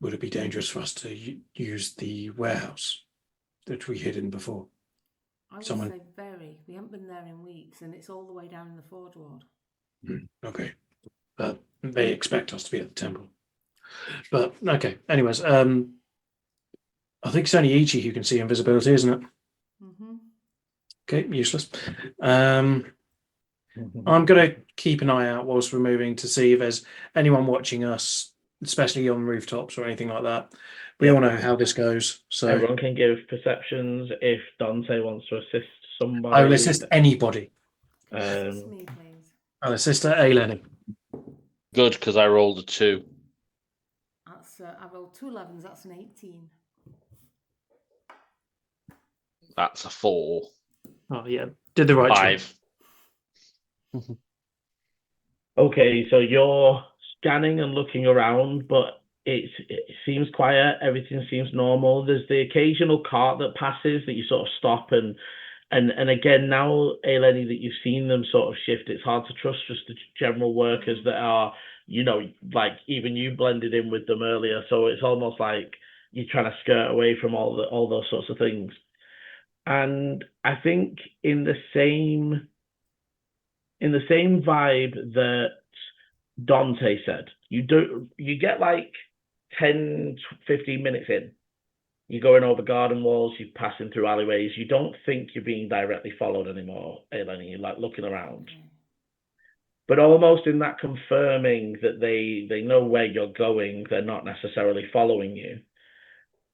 Speaker 4: Would it be dangerous for us to use the warehouse that we hid in before?
Speaker 3: I would say very. We haven't been there in weeks, and it's all the way down in the Forge Ward.
Speaker 4: Okay, but they expect us to be at the temple. But okay, anyways, I think it's only Ichi who can see invisibility, isn't it?
Speaker 3: Mm-hmm.
Speaker 4: Okay, useless. I'm going to keep an eye out whilst we're moving to see if there's anyone watching us, especially on rooftops or anything like that. We all know how this goes. So
Speaker 1: everyone can give perceptions if Dante wants to assist somebody.
Speaker 4: I will assist anybody.
Speaker 3: Assist me, please.
Speaker 4: I'll assist Eleni.
Speaker 2: Good, because I rolled a 2.
Speaker 3: That's I rolled 2 11s. That's an 18.
Speaker 2: That's a 4.
Speaker 4: Oh yeah, did the right thing.
Speaker 2: 5.
Speaker 1: Okay, so you're scanning and looking around, but it seems quiet. Everything seems normal. There's the occasional cart that passes that you sort of stop and again, now, Eleni, that you've seen them sort of shift, it's hard to trust just the general workers that are, like even you blended in with them earlier. So it's almost like you're trying to skirt away from all those sorts of things. And I think in the same vibe that Dante said, you get like 10, 15 minutes in. You're going over garden walls, you're passing through alleyways. You don't think you're being directly followed anymore, Eleni. You're like looking around. But almost in that confirming that they know where you're going, they're not necessarily following you.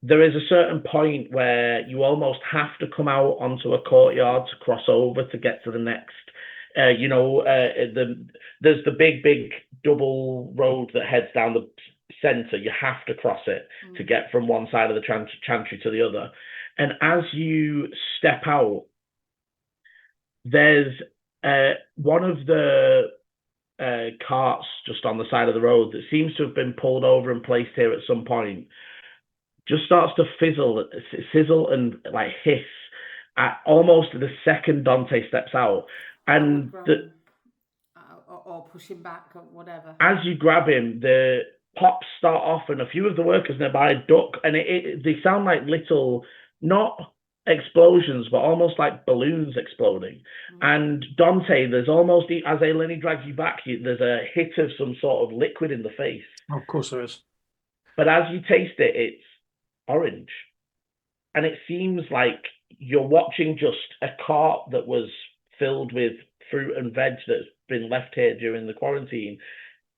Speaker 1: There is a certain point where you almost have to come out onto a courtyard to cross over to get to the next. There's the big double road that heads down the center. You have to cross it to get from one side of the chantry to the other. And as you step out, there's one of the carts just on the side of the road that seems to have been pulled over and placed here at some point. Just starts to sizzle and like hiss at almost the second Dante steps out. And
Speaker 3: or push him back or whatever.
Speaker 1: As you grab him, the pops start off and a few of the workers nearby duck, and they sound like little, not explosions, but almost like balloons exploding. And Dante, there's almost, as Eleni drags you back, there's a hit of some sort of liquid in the face.
Speaker 4: Oh, of course there is.
Speaker 1: But as you taste it, it's orange. And it seems like you're watching just a cart that was filled with fruit and veg that's been left here during the quarantine.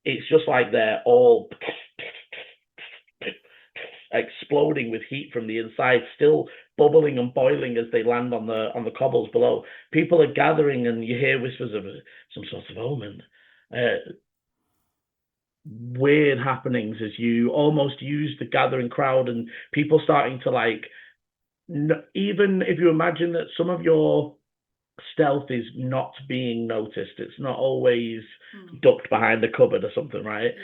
Speaker 1: It's just like they're all exploding with heat from the inside, still bubbling and boiling as they land on the cobbles below. People are gathering, and you hear whispers of some sort of omen. Weird happenings as you almost use the gathering crowd and people starting to even if you imagine that some of your stealth is not being noticed, it's not always ducked behind a cupboard or something, right?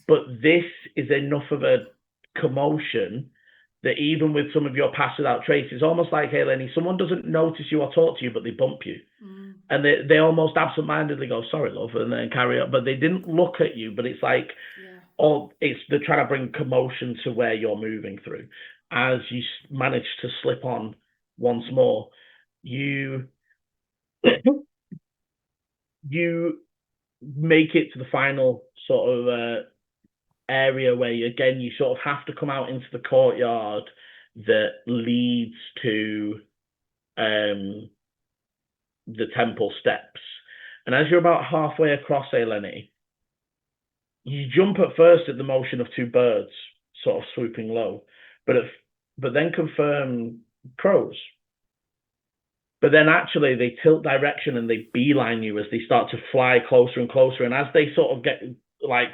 Speaker 1: But this is enough of a commotion that even with some of your pass without trace, it's almost like, hey, Lenny, someone doesn't notice you or talk to you, but they bump you. And they almost absentmindedly go, sorry, love, and then carry on. But they didn't look at you, but it's like, they're trying to bring commotion to where you're moving through. As you manage to slip on once more, you make it to the final sort of area where you sort of have to come out into the courtyard that leads to the temple steps. And as you're about halfway across, Eleni, you jump at first at the motion of two birds sort of swooping low, but then confirm crows. But then actually they tilt direction and they beeline you as they start to fly closer and closer. And as they sort of get like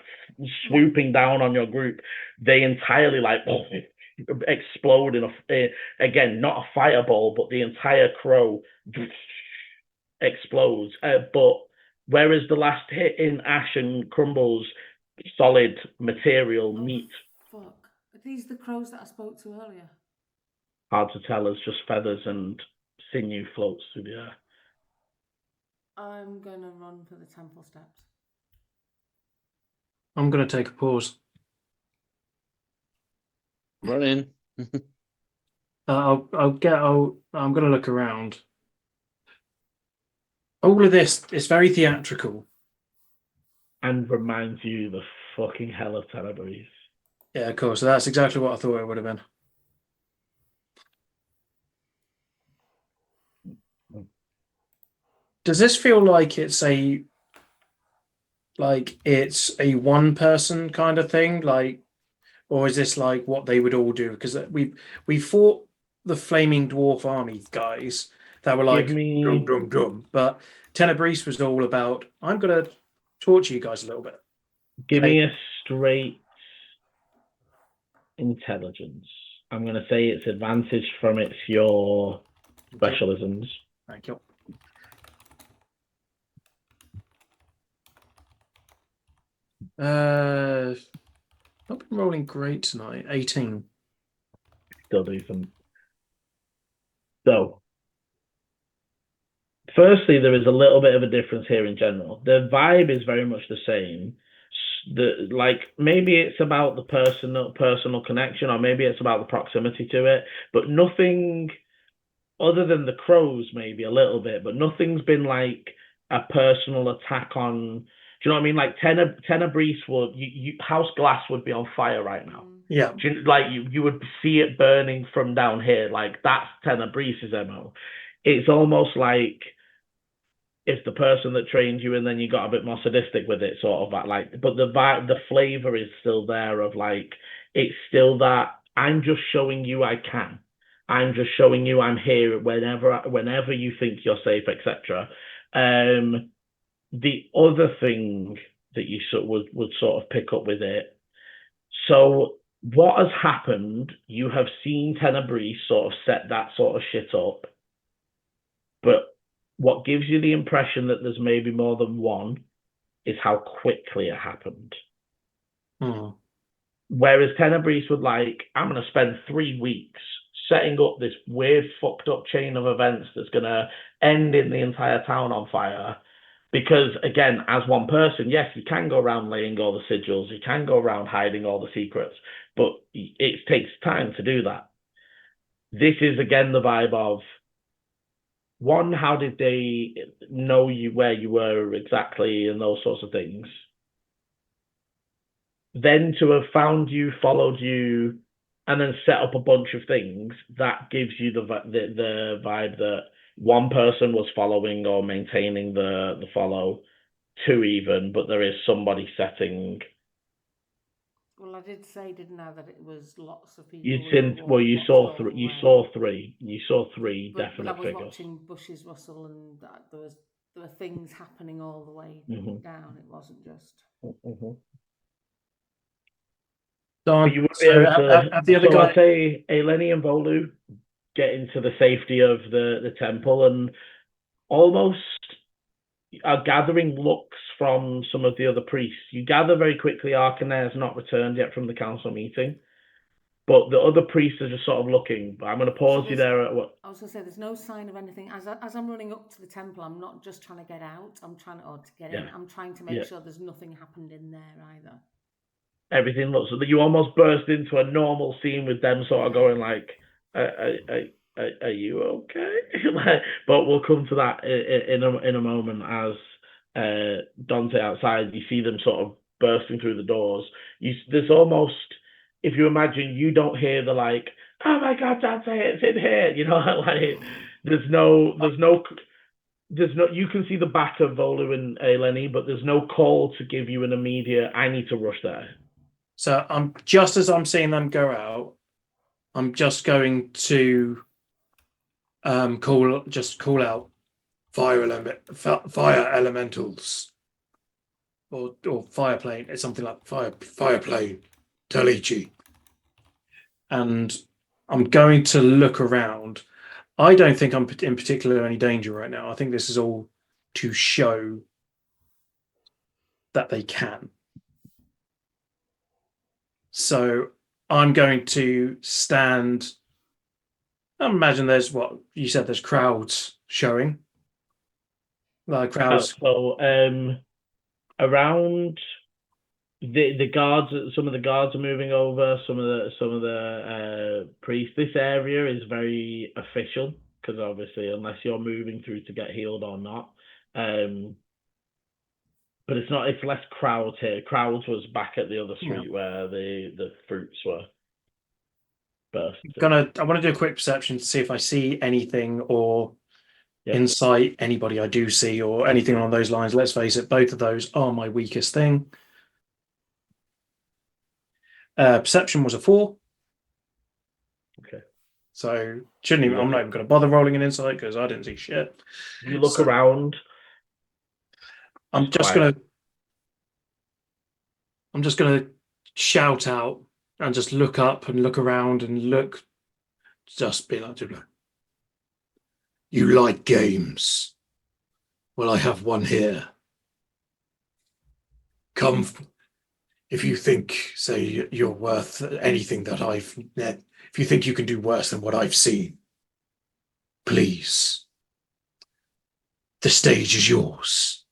Speaker 1: swooping down on your group, they entirely explode in again, not a fireball, but the entire crow explodes. But whereas the last hit in ash and crumbles solid material meat.
Speaker 3: Fuck. Are these the crows that I spoke to earlier?
Speaker 1: Hard to tell, as just feathers and sinew floats through the air.
Speaker 3: I'm gonna run for the temple steps.
Speaker 4: I'm gonna take a pause.
Speaker 2: Run in.
Speaker 4: I'm gonna look around. All of this is very theatrical.
Speaker 1: And reminds you the fucking hell of Tenebrae.
Speaker 4: Yeah, of course. So that's exactly what I thought it would have been. Does this feel like it's a one person kind of thing, or is this like what they would all do? Because we fought the flaming dwarf army guys that were like drum drum drum, but Tenebrae was all about, I'm gonna torture you guys a little bit.
Speaker 1: Give me a straight intelligence. I'm going to say it's advantage from your specialisms.
Speaker 4: Thank you. Not been rolling great tonight. 18.
Speaker 1: Still decent. So, firstly, there is a little bit of a difference here in general. The vibe is very much the same. Maybe it's about the personal connection, or maybe it's about the proximity to it, but nothing other than the crows, maybe a little bit, but nothing's been like a personal attack on. Do you know what I mean? Like Tenebrae would, house glass would be on fire right now.
Speaker 4: Yeah.
Speaker 1: You would see it burning from down here. Like that's Tenebrae's MO. It's almost like it's the person that trained you, and then you got a bit more sadistic with it, sort of but the flavor is still there of like, it's still that I'm just showing you I can. I'm just showing you I'm here whenever you think you're safe, etc. The other thing that you would sort of pick up with it. So what has happened? You have seen Tenebrae sort of set that sort of shit up, but what gives you the impression that there's maybe more than one is how quickly it happened. Whereas Tenebrae would I'm going to spend 3 weeks setting up this weird fucked up chain of events that's going to end in the entire town on fire. Because again, as one person, yes, you can go around laying all the sigils, you can go around hiding all the secrets, but it takes time to do that. This is again the vibe of, one, how did they know where you were exactly and those sorts of things? Then to have found you, followed you, and then set up a bunch of things, that gives you the vibe that one person was following or maintaining the follow, two even, but there is somebody setting.
Speaker 3: Well, I did say, didn't I, that it was lots of people.
Speaker 1: You saw three. You saw three definite
Speaker 3: but I was
Speaker 1: figures.
Speaker 3: watching bushes rustle, and there were things happening all the way down. It wasn't just.
Speaker 1: I'd say Eleni and Volu get into the safety of the temple and almost are gathering looks from some of the other priests. You gather very quickly Arcanair has not returned yet from the council meeting, but the other priests are just sort of looking. But I'm going to pause you there at what...
Speaker 3: I was going to say, there's no sign of anything. As I'm running up to the temple, I'm not just trying to get out. I'm trying to get in. I'm trying to make sure there's nothing happened in there either.
Speaker 1: Everything looks so that you almost burst into a normal scene with them sort of going like, are you okay? But we'll come to that in a moment. As Dante outside, you see them sort of bursting through the doors. There's almost, if you imagine, you don't hear the like, oh my god, Dante, it's in here. You know, like there's no. You can see the back of Volu and Eleni, but there's no call to give you an immediate. I need to rush there.
Speaker 4: So as I'm seeing them go out, I'm just going to call out fire elementals or fire plane. It's something like fire plane, Talichi. And I'm going to look around. I don't think I'm in particular any danger right now. I think this is all to show that they can. So I'm going to stand. I imagine there's what you said. There's crowds showing. Crowds.
Speaker 1: So around the guards. Some of the guards are moving over. Some of the priests. This area is very official because obviously, unless you're moving through to get healed or not. But it's not. It's less crowds here. Crowds was back at the other street where the fruits were.
Speaker 4: I want to do a quick perception to see if I see anything or insight anybody I do see or anything along those lines. Let's face it, both of those are my weakest thing. Perception was a 4.
Speaker 1: Okay.
Speaker 4: So I'm not even going to bother rolling an insight because I didn't see shit.
Speaker 1: You look around.
Speaker 4: I'm just gonna shout out and just look up and look around and just be like, you like games? Well, I have one here. Come, if you think, say, you're worth anything that if you think you can do worse than what I've seen, please, the stage is yours.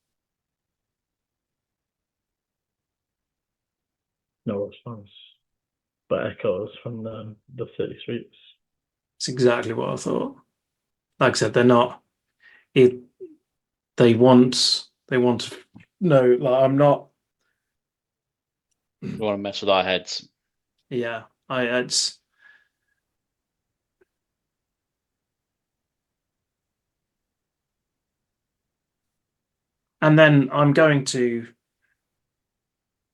Speaker 1: No response, but echoes from the city streets.
Speaker 4: It's exactly what I thought. Like I said, they're not. They want. No, like I'm not.
Speaker 2: You want to mess with our heads?
Speaker 4: Yeah, it's. And then I'm going to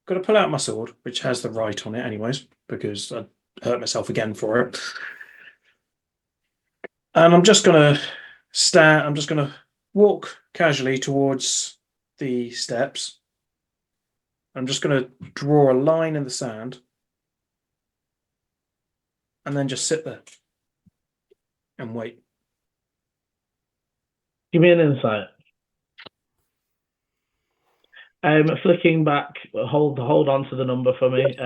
Speaker 4: pull out my sword, which has the right on it, anyways, because I hurt myself again for it. And I'm just gonna stand. I'm just gonna walk casually towards the steps. I'm just gonna draw a line in the sand, and then just sit there and wait.
Speaker 1: Give me an insight. Flicking back, hold on to the number for me.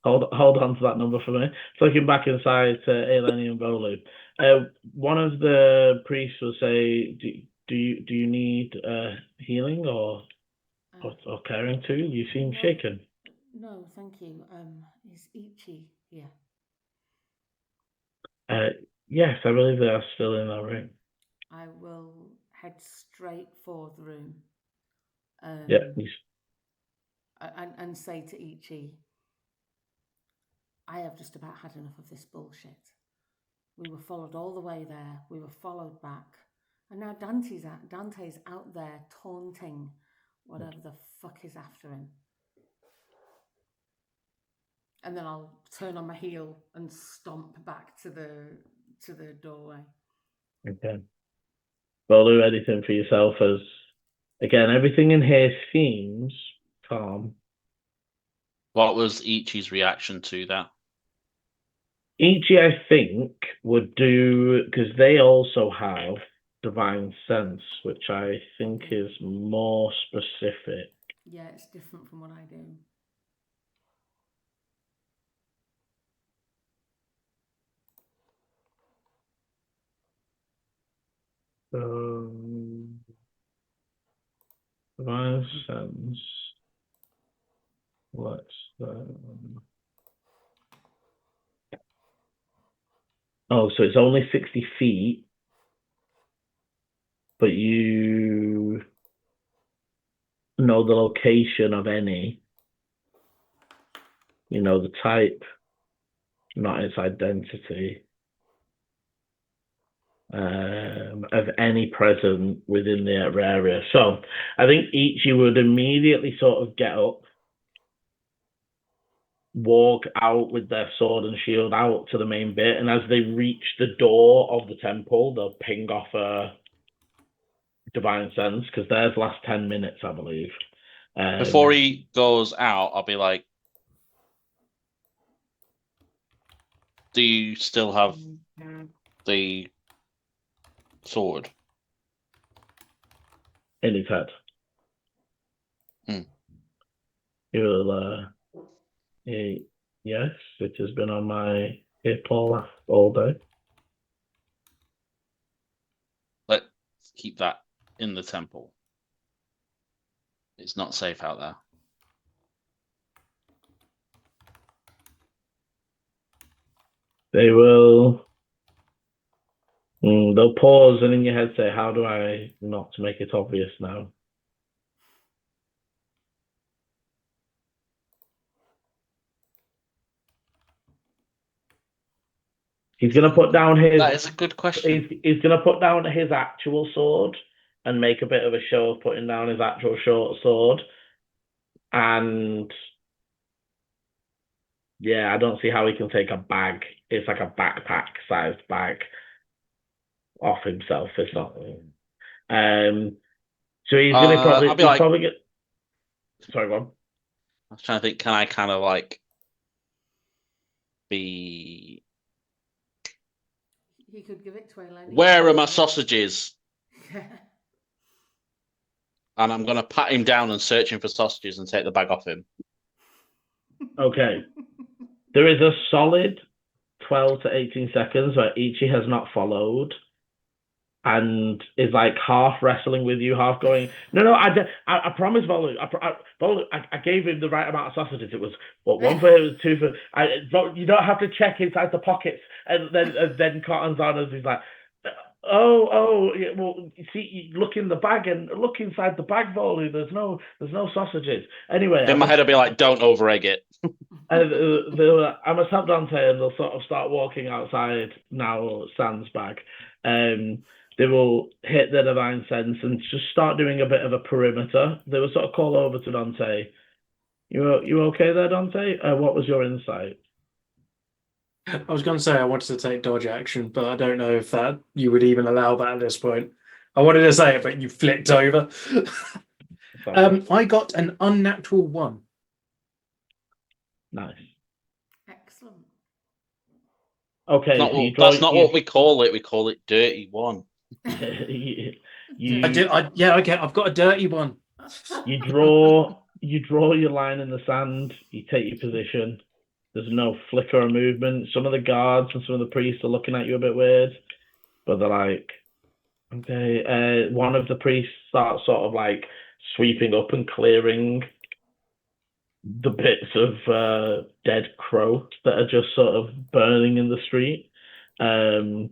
Speaker 1: Hold on to that number for me. Flicking back inside to Eleni and Bolu. One of the priests will say, "Do you need healing or caring too? You seem shaken."
Speaker 3: No, thank you. Is Ichi here?
Speaker 1: Yes, I believe they are still in that room.
Speaker 3: I will head straight for the room.
Speaker 1: Yeah.
Speaker 3: And say to Ichi, I have just about had enough of this bullshit. We were followed all the way there. We were followed back. And now Dante's out there taunting whatever the fuck is after him. And then I'll turn on my heel and stomp back to the doorway.
Speaker 1: Okay. Bolu, anything for yourself? As again, everything in here seems calm.
Speaker 2: What was Ichi's reaction to that?
Speaker 1: Ichi, I think, would do, because they also have divine sense, which I think is more specific.
Speaker 3: Yeah, it's different from what I do.
Speaker 1: Divine sense. Let's oh, so it's only 60 feet, but you know the location of any, you know the type, not its identity, of any present within the area. So I think Ichi would immediately sort of get up, walk out with their sword and shield out to the main bit, and as they reach the door of the temple, they'll ping off a divine sense, because theirs last 10 minutes, I believe.
Speaker 2: Before he goes out, I'll be like, do you still have the sword
Speaker 1: in his head? He will, yes, it has been on my hip all day.
Speaker 2: Let's keep that in the temple. It's not safe out there.
Speaker 1: They will. They'll pause and in your head say, "How do I not make it obvious now?" He's going to put down his.
Speaker 2: That is a good question.
Speaker 1: He's going to put down his actual sword and make a bit of a show of putting down his actual short sword. And yeah, I don't see how he can take a bag. It's like a backpack-sized bag off himself. It's not. So he's going to probably.
Speaker 2: I'll be like,
Speaker 1: probably get. Sorry, go on.
Speaker 2: I was trying to think. Can I kind of like be...
Speaker 3: He could give it to Eleni.
Speaker 2: Where are my sausages?
Speaker 3: Yeah.
Speaker 2: And I'm going to pat him down and search him for sausages and take the bag off him.
Speaker 1: Okay. There is a solid 12 to 18 seconds where Ichi has not followed and is like half wrestling with you, half going, no, I promise, Volu, I gave him the right amount of sausages. It was, one for him, it was two for, you don't have to check inside the pockets. And then Cotton's on us, he's like, yeah, well, you see, you look in the bag and look inside the bag, Volu, there's no sausages. Anyway.
Speaker 2: In my head, I'd be like, don't over-egg it.
Speaker 1: I must have Dante, and they'll sort of start walking outside now. Sans bag. They will hit their divine sense and just start doing a bit of a perimeter. They will sort of call over to Dante. You okay there, Dante? What was your insight?
Speaker 4: I was going to say I wanted to take dodge action, but I don't know if that you would even allow that at this point. I wanted to say it, but you flipped over. I got an unnatural 1.
Speaker 1: Nice.
Speaker 3: Excellent.
Speaker 1: Okay,
Speaker 2: that's not what we call it. We call it dirty 1.
Speaker 4: I've got a dirty 1.
Speaker 1: You draw your line in the sand. You take your position. There's no flicker of movement. Some of the guards and some of the priests are looking at you a bit weird, but they're like, okay. One of the priests starts sort of like sweeping up and clearing the bits of dead crow that are just sort of burning in the street. And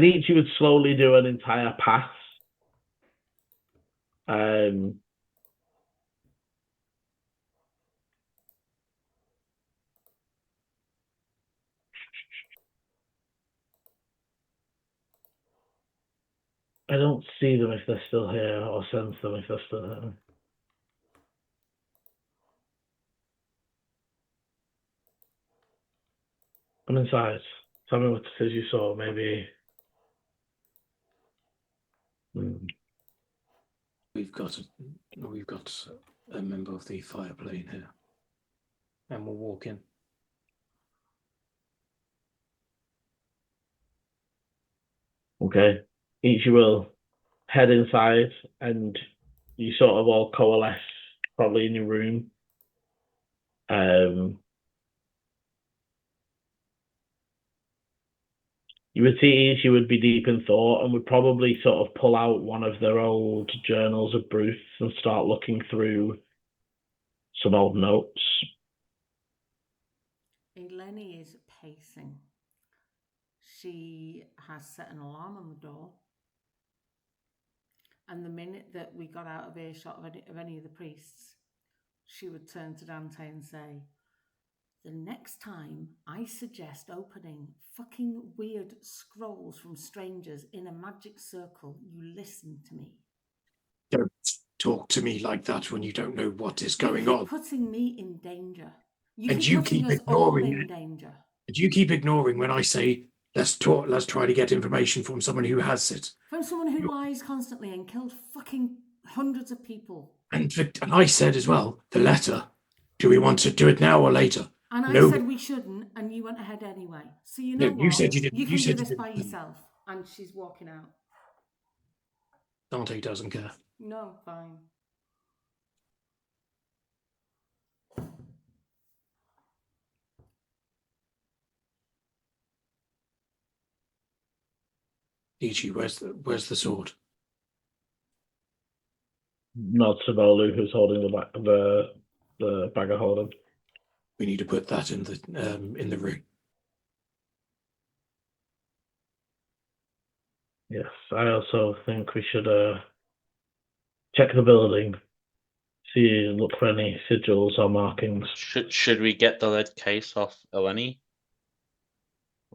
Speaker 1: each would slowly do an entire pass. I don't see them if they're still here, or sense them if they're still here. I'm inside. Tell me what it is you saw, maybe.
Speaker 4: We've got a member of the fire plane here, and we'll walk in.
Speaker 1: Okay. Each will head inside, and you sort of all coalesce, probably in your room. You would see each would be deep in thought and would probably sort of pull out one of their old journals of Bruce and start looking through some old notes.
Speaker 3: Eleni is pacing. She has set an alarm on the door. And the minute that we got out of earshot of any of the priests, she would turn to Dante and say, the next time I suggest opening fucking weird scrolls from strangers in a magic circle, you listen to me.
Speaker 4: Don't talk to me like that when you don't know what is going on.
Speaker 3: Putting me in danger.
Speaker 4: You keep ignoring it.
Speaker 3: Danger.
Speaker 4: And you keep ignoring when I say, let's try to get information from someone who has it.
Speaker 3: From someone who lies constantly and killed fucking hundreds of people. And
Speaker 4: I said as well, the letter. Do we want to do it now or later?
Speaker 3: And I said we shouldn't, and you went ahead anyway. So you know what?
Speaker 4: You said you didn't.
Speaker 3: You can do this by yourself. And she's walking out.
Speaker 4: Dante doesn't care.
Speaker 3: No, fine.
Speaker 4: Ichi, where's the sword?
Speaker 1: Not Savolu, who's holding the bag of holding.
Speaker 4: We need to put that in the room.
Speaker 1: Yes, I also think we should check the building, look for any sigils or markings.
Speaker 2: Should we get the lead case off Eleni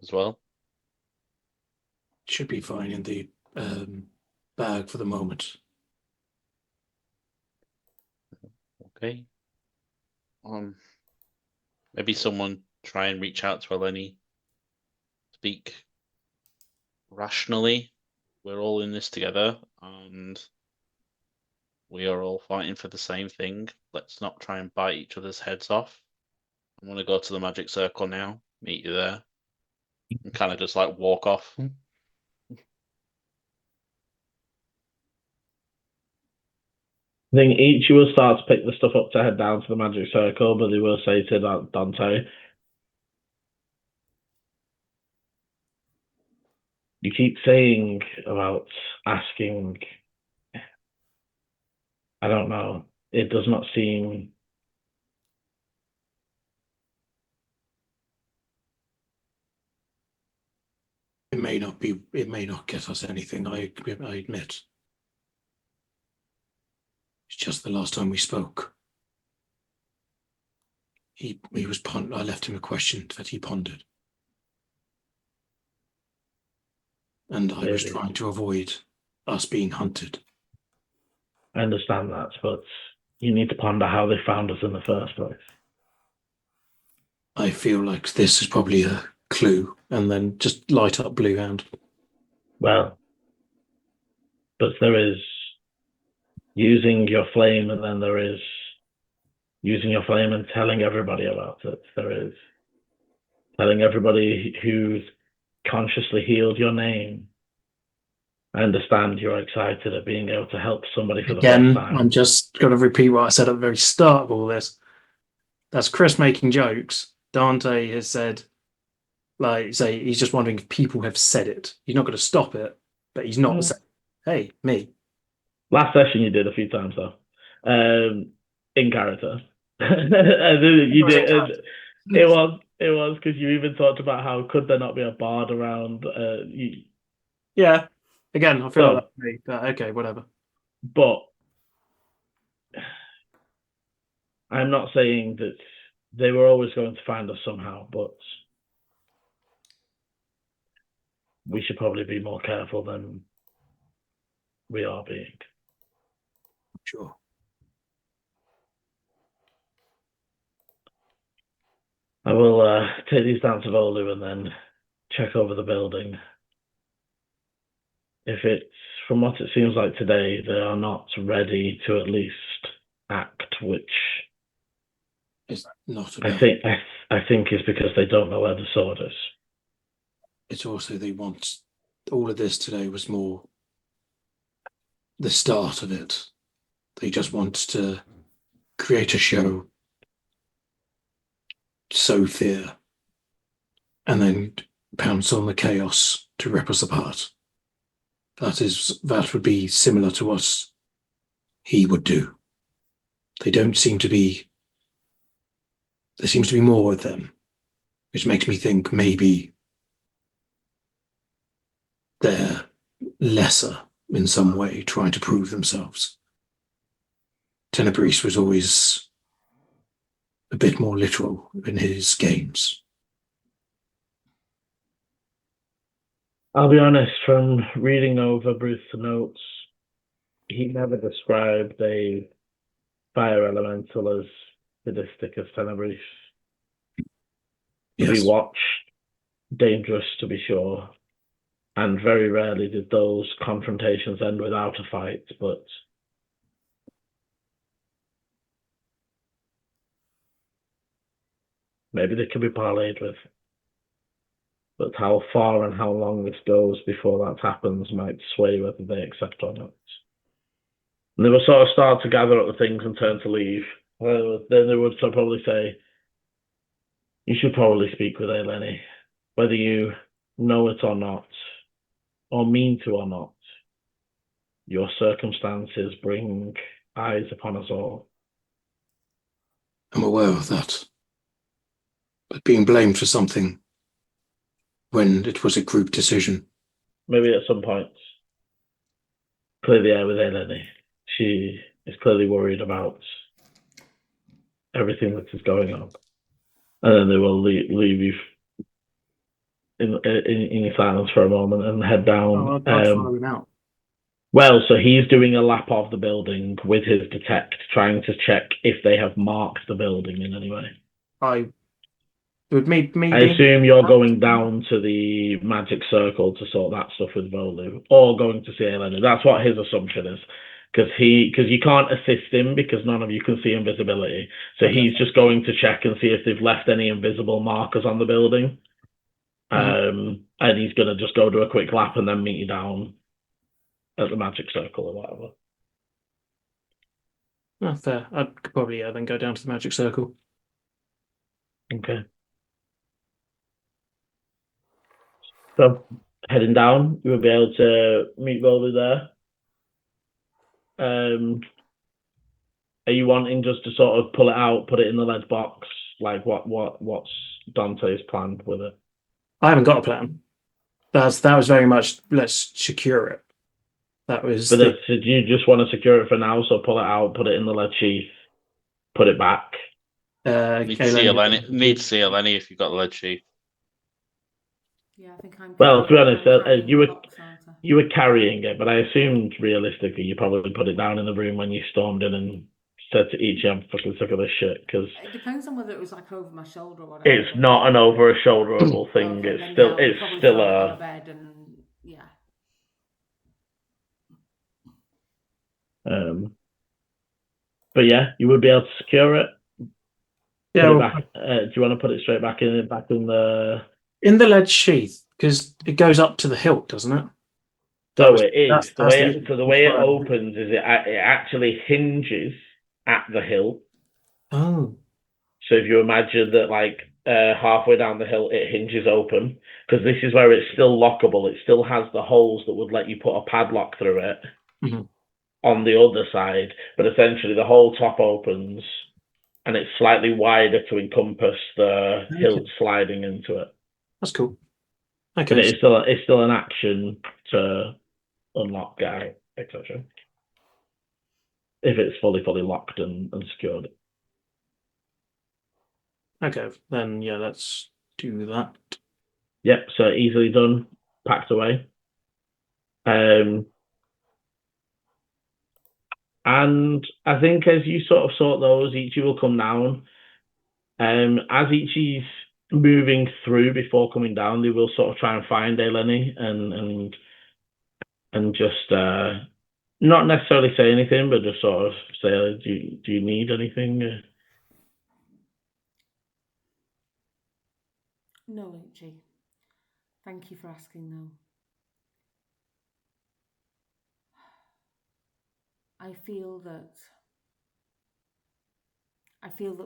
Speaker 2: as well?
Speaker 4: Should be fine in the bag for the moment.
Speaker 2: Okay. Maybe someone try and reach out to Eleni. Speak rationally. We're all in this together, and we are all fighting for the same thing. Let's not try and bite each other's heads off. I'm going to go to the magic circle now, meet you there, and kind of just like walk off.
Speaker 1: I think each will start to pick the stuff up to head down to the magic circle, but they will say to Dante, you keep saying about asking. I don't know. It does not seem.
Speaker 4: It may not be. It may not get us anything. I admit. It's just the last time we spoke. He was I left him a question that he pondered, and I was trying to avoid us being hunted.
Speaker 1: I understand that, but you need to ponder how they found us in the first place.
Speaker 4: I feel like this is probably a clue, and then just light up Blue Hand.
Speaker 1: Well, but there is using your flame, and then there is using your flame and telling everybody about it. There is telling everybody who's consciously healed your name. I understand you're excited at being able to help somebody for the first time.
Speaker 4: I'm just going to repeat what I said at the very start of all this. That's Chris making jokes. Dante has said, like, say, he's just wondering if people have said it. He's not going to stop it, but he's not saying, hey, me.
Speaker 1: Last session you did a few times, though. In character. You did. It was because you even talked about how could there not be a bard around.
Speaker 4: Yeah. Again, I feel like that's me, but okay, whatever.
Speaker 1: But I'm not saying that they were always going to find us somehow, but we should probably be more careful than we are being.
Speaker 4: Sure.
Speaker 1: I will take these down to Volu and then check over the building. If it's, from what it seems like today, they are not ready to at least act, which
Speaker 4: is not
Speaker 1: I think is because they don't know where the sword is.
Speaker 4: It's also they want all of this today was more the start of it. They just want to create a show, sow fear, and then pounce on the chaos to rip us apart. That would be similar to what he would do. There seems to be more with them, which makes me think maybe they're lesser in some way, trying to prove themselves. Tenebris was always a bit more literal in his games.
Speaker 1: I'll be honest, from reading over Bruce's notes, he never described a fire elemental as sadistic as Tenebris.
Speaker 4: Yes.
Speaker 1: To be watched, dangerous to be sure, and very rarely did those confrontations end without a fight, but maybe they can be parlayed with. But how far and how long this goes before that happens might sway whether they accept or not. And they will sort of start to gather up the things and turn to leave. Then they would probably say, you should probably speak with Eleni, whether you know it or not, or mean to or not. Your circumstances bring eyes upon us all.
Speaker 4: I'm aware of that. But being blamed for something when it was a group decision.
Speaker 1: Maybe at some point, clear the air with Eleni. She is clearly worried about everything that is going on. And then they will leave you in silence for a moment and head down.
Speaker 4: I'd follow him out.
Speaker 1: Well, so he's doing a lap of the building with his detect, trying to check if they have marked the building in any way.
Speaker 4: I
Speaker 1: assume you're going down to the magic circle to sort that stuff with Volu, or going to see Elena. That's what his assumption is. because you can't assist him because none of you can see invisibility. So
Speaker 4: Okay.
Speaker 1: he's just going to check and see if they've left any invisible markers on the building. And he's going to just go do a quick lap and then meet you down at the magic circle or whatever.
Speaker 4: Oh, fair. I'd probably then go down to the magic circle.
Speaker 1: Okay. So heading down, you will be able to meet Rolly there. Are you wanting just to sort of pull it out, put it in the lead box? Like what's Dante's plan with it?
Speaker 4: I haven't got a plan. That was very much let's secure it. That was.
Speaker 1: But do you just want to secure it for now? So pull it out, put it in the lead sheath, put it back.
Speaker 2: Need to see Eleni if you've got the lead sheath.
Speaker 3: Yeah, I think I'm.
Speaker 1: Well, to be honest,
Speaker 3: carrying
Speaker 1: you
Speaker 3: the
Speaker 1: were
Speaker 3: box, aren't I?
Speaker 1: you were carrying it, but I assumed realistically you probably put it down in the room when you stormed in and said to each, "I'm fucking sick of this shit." Because
Speaker 3: It depends on whether it was like over my shoulder or whatever.
Speaker 1: it's not an over a shoulderable thing.
Speaker 3: Okay,
Speaker 1: It's
Speaker 3: then
Speaker 1: still
Speaker 3: yeah, I'll
Speaker 1: it's
Speaker 3: probably
Speaker 1: still
Speaker 3: throw it on
Speaker 1: a
Speaker 3: a bed and yeah.
Speaker 1: But yeah, you would be able to secure it.
Speaker 4: Yeah.
Speaker 1: Put it back. Do you want to put it straight back in the
Speaker 4: lead sheath because it goes up to the hilt, doesn't it?
Speaker 1: So it is.
Speaker 4: That's
Speaker 1: The way it opens is it actually hinges at the hilt.
Speaker 4: Oh.
Speaker 1: So if you imagine that like halfway down the hilt it hinges open, because this is where it's still lockable. It still has the holes that would let you put a padlock through it on the other side. But essentially the whole top opens and it's slightly wider to encompass the hilt sliding into it.
Speaker 4: That's cool.
Speaker 1: But
Speaker 4: Okay.
Speaker 1: it's still an action to unlock guy, etc. If it's fully locked and secured.
Speaker 4: Okay, then yeah, let's do that.
Speaker 1: Yep, so easily done, packed away. And I think as you sort of sort those, Ichi will come down. As Ichi's moving through before coming down, they will sort of try and find Eleni and just not necessarily say anything, but just sort of say, do you need anything?
Speaker 3: No, Ichi. Thank you for asking, though. I feel that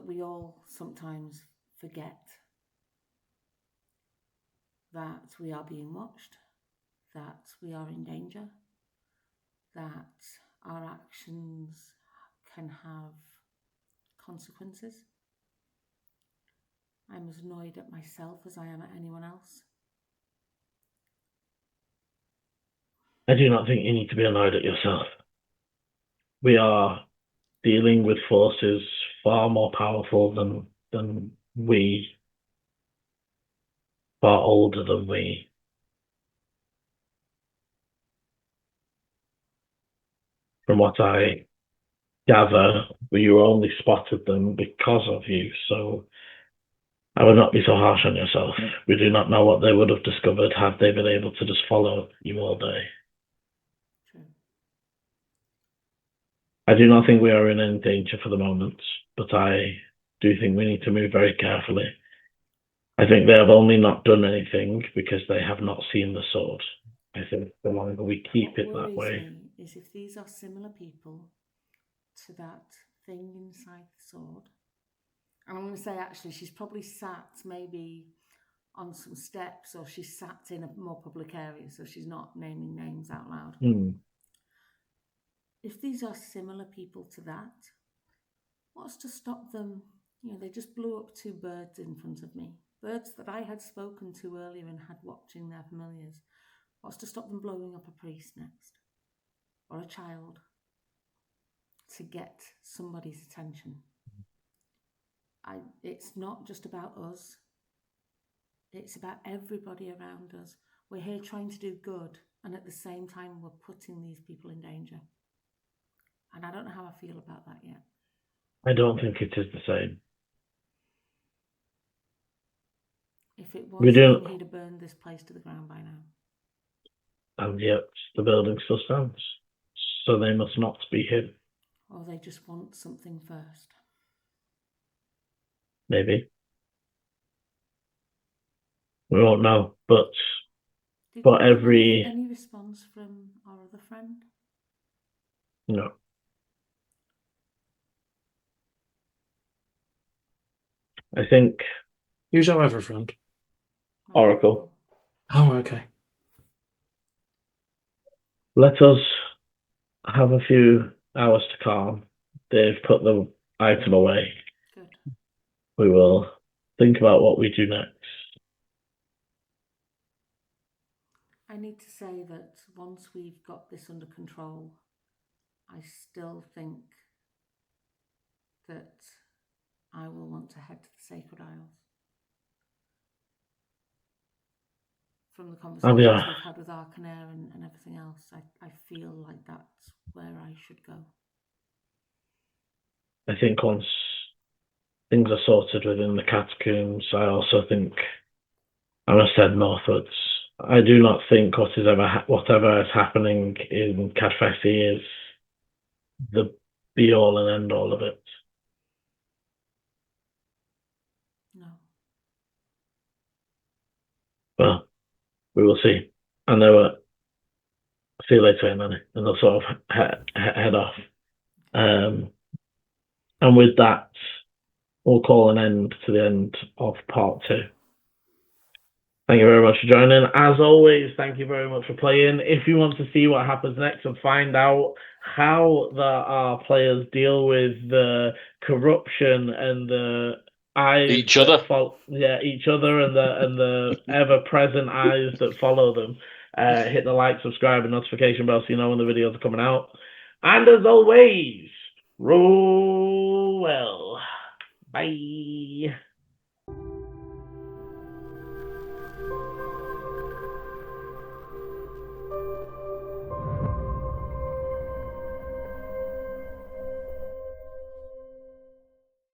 Speaker 3: we all sometimes forget that we are being watched, that we are in danger, that our actions can have consequences. I'm as annoyed at myself as I am at anyone else.
Speaker 1: I do not think you need to be annoyed at yourself. We are dealing with forces far more powerful than we, far older than we. From what I gather, you only spotted them because of you, so I would not be so harsh on yourself. We do not know what they would have discovered had they been able to just follow you all day.
Speaker 3: True.
Speaker 1: I do not think we are in any danger for the moment, but I do think we need to move very carefully. I think they have only not done anything because they have not seen the sword. I think the longer we keep it that way.
Speaker 3: What worries me is if these are similar people to that thing inside the sword. And I'm going to say, actually, she's probably sat maybe on some steps, or she's sat in a more public area, so she's not naming names out loud. If these are similar people to that, what's to stop them? You know, they just blew up 2 birds in front of me. Birds that I had spoken to earlier and had watching their familiars. What's to stop them blowing up a priest next? Or a child? To get somebody's attention. It's not just about us. It's about everybody around us. We're here trying to do good, and at the same time we're putting these people in danger. And I don't know how I feel about that yet.
Speaker 1: I don't think it is the same.
Speaker 3: If it was, then he'd have burned this place to the ground by now.
Speaker 1: And yet the building still stands. so they must not be him.
Speaker 3: Or they just want something first.
Speaker 1: Maybe. We won't know, but
Speaker 3: Did
Speaker 1: for
Speaker 3: we get
Speaker 1: every...
Speaker 3: any response from our other friend?
Speaker 1: No. I think
Speaker 4: Who's our other friend?
Speaker 1: Oracle.
Speaker 4: Oh, okay.
Speaker 1: Let us have a few hours to calm. They've put the item away.
Speaker 3: Good.
Speaker 1: We will think about what we do next.
Speaker 3: I need to say that once we've got this under control, I still think that I will want to head to the Sacred Isles. From the conversations we've had with Arcanair and everything else, I feel like that's where I should go.
Speaker 1: I think once things are sorted within the catacombs, I also think I must head northwards. I do not think whatever is happening in Cadfesti is the be-all and end-all of it.
Speaker 3: No.
Speaker 1: Well, we will see. And they will see you later, Nanny, and they'll sort of head off. And with that, we'll call an end to the end of part 2. Thank you very much for joining. As always, thank you very much for playing. If you want to see what happens next and find out how our players deal with the corruption and the eyes
Speaker 2: each other
Speaker 1: and the ever-present eyes that follow them, hit the like, subscribe, and notification bell so you know when the videos are coming out. And as always, roll well. Bye.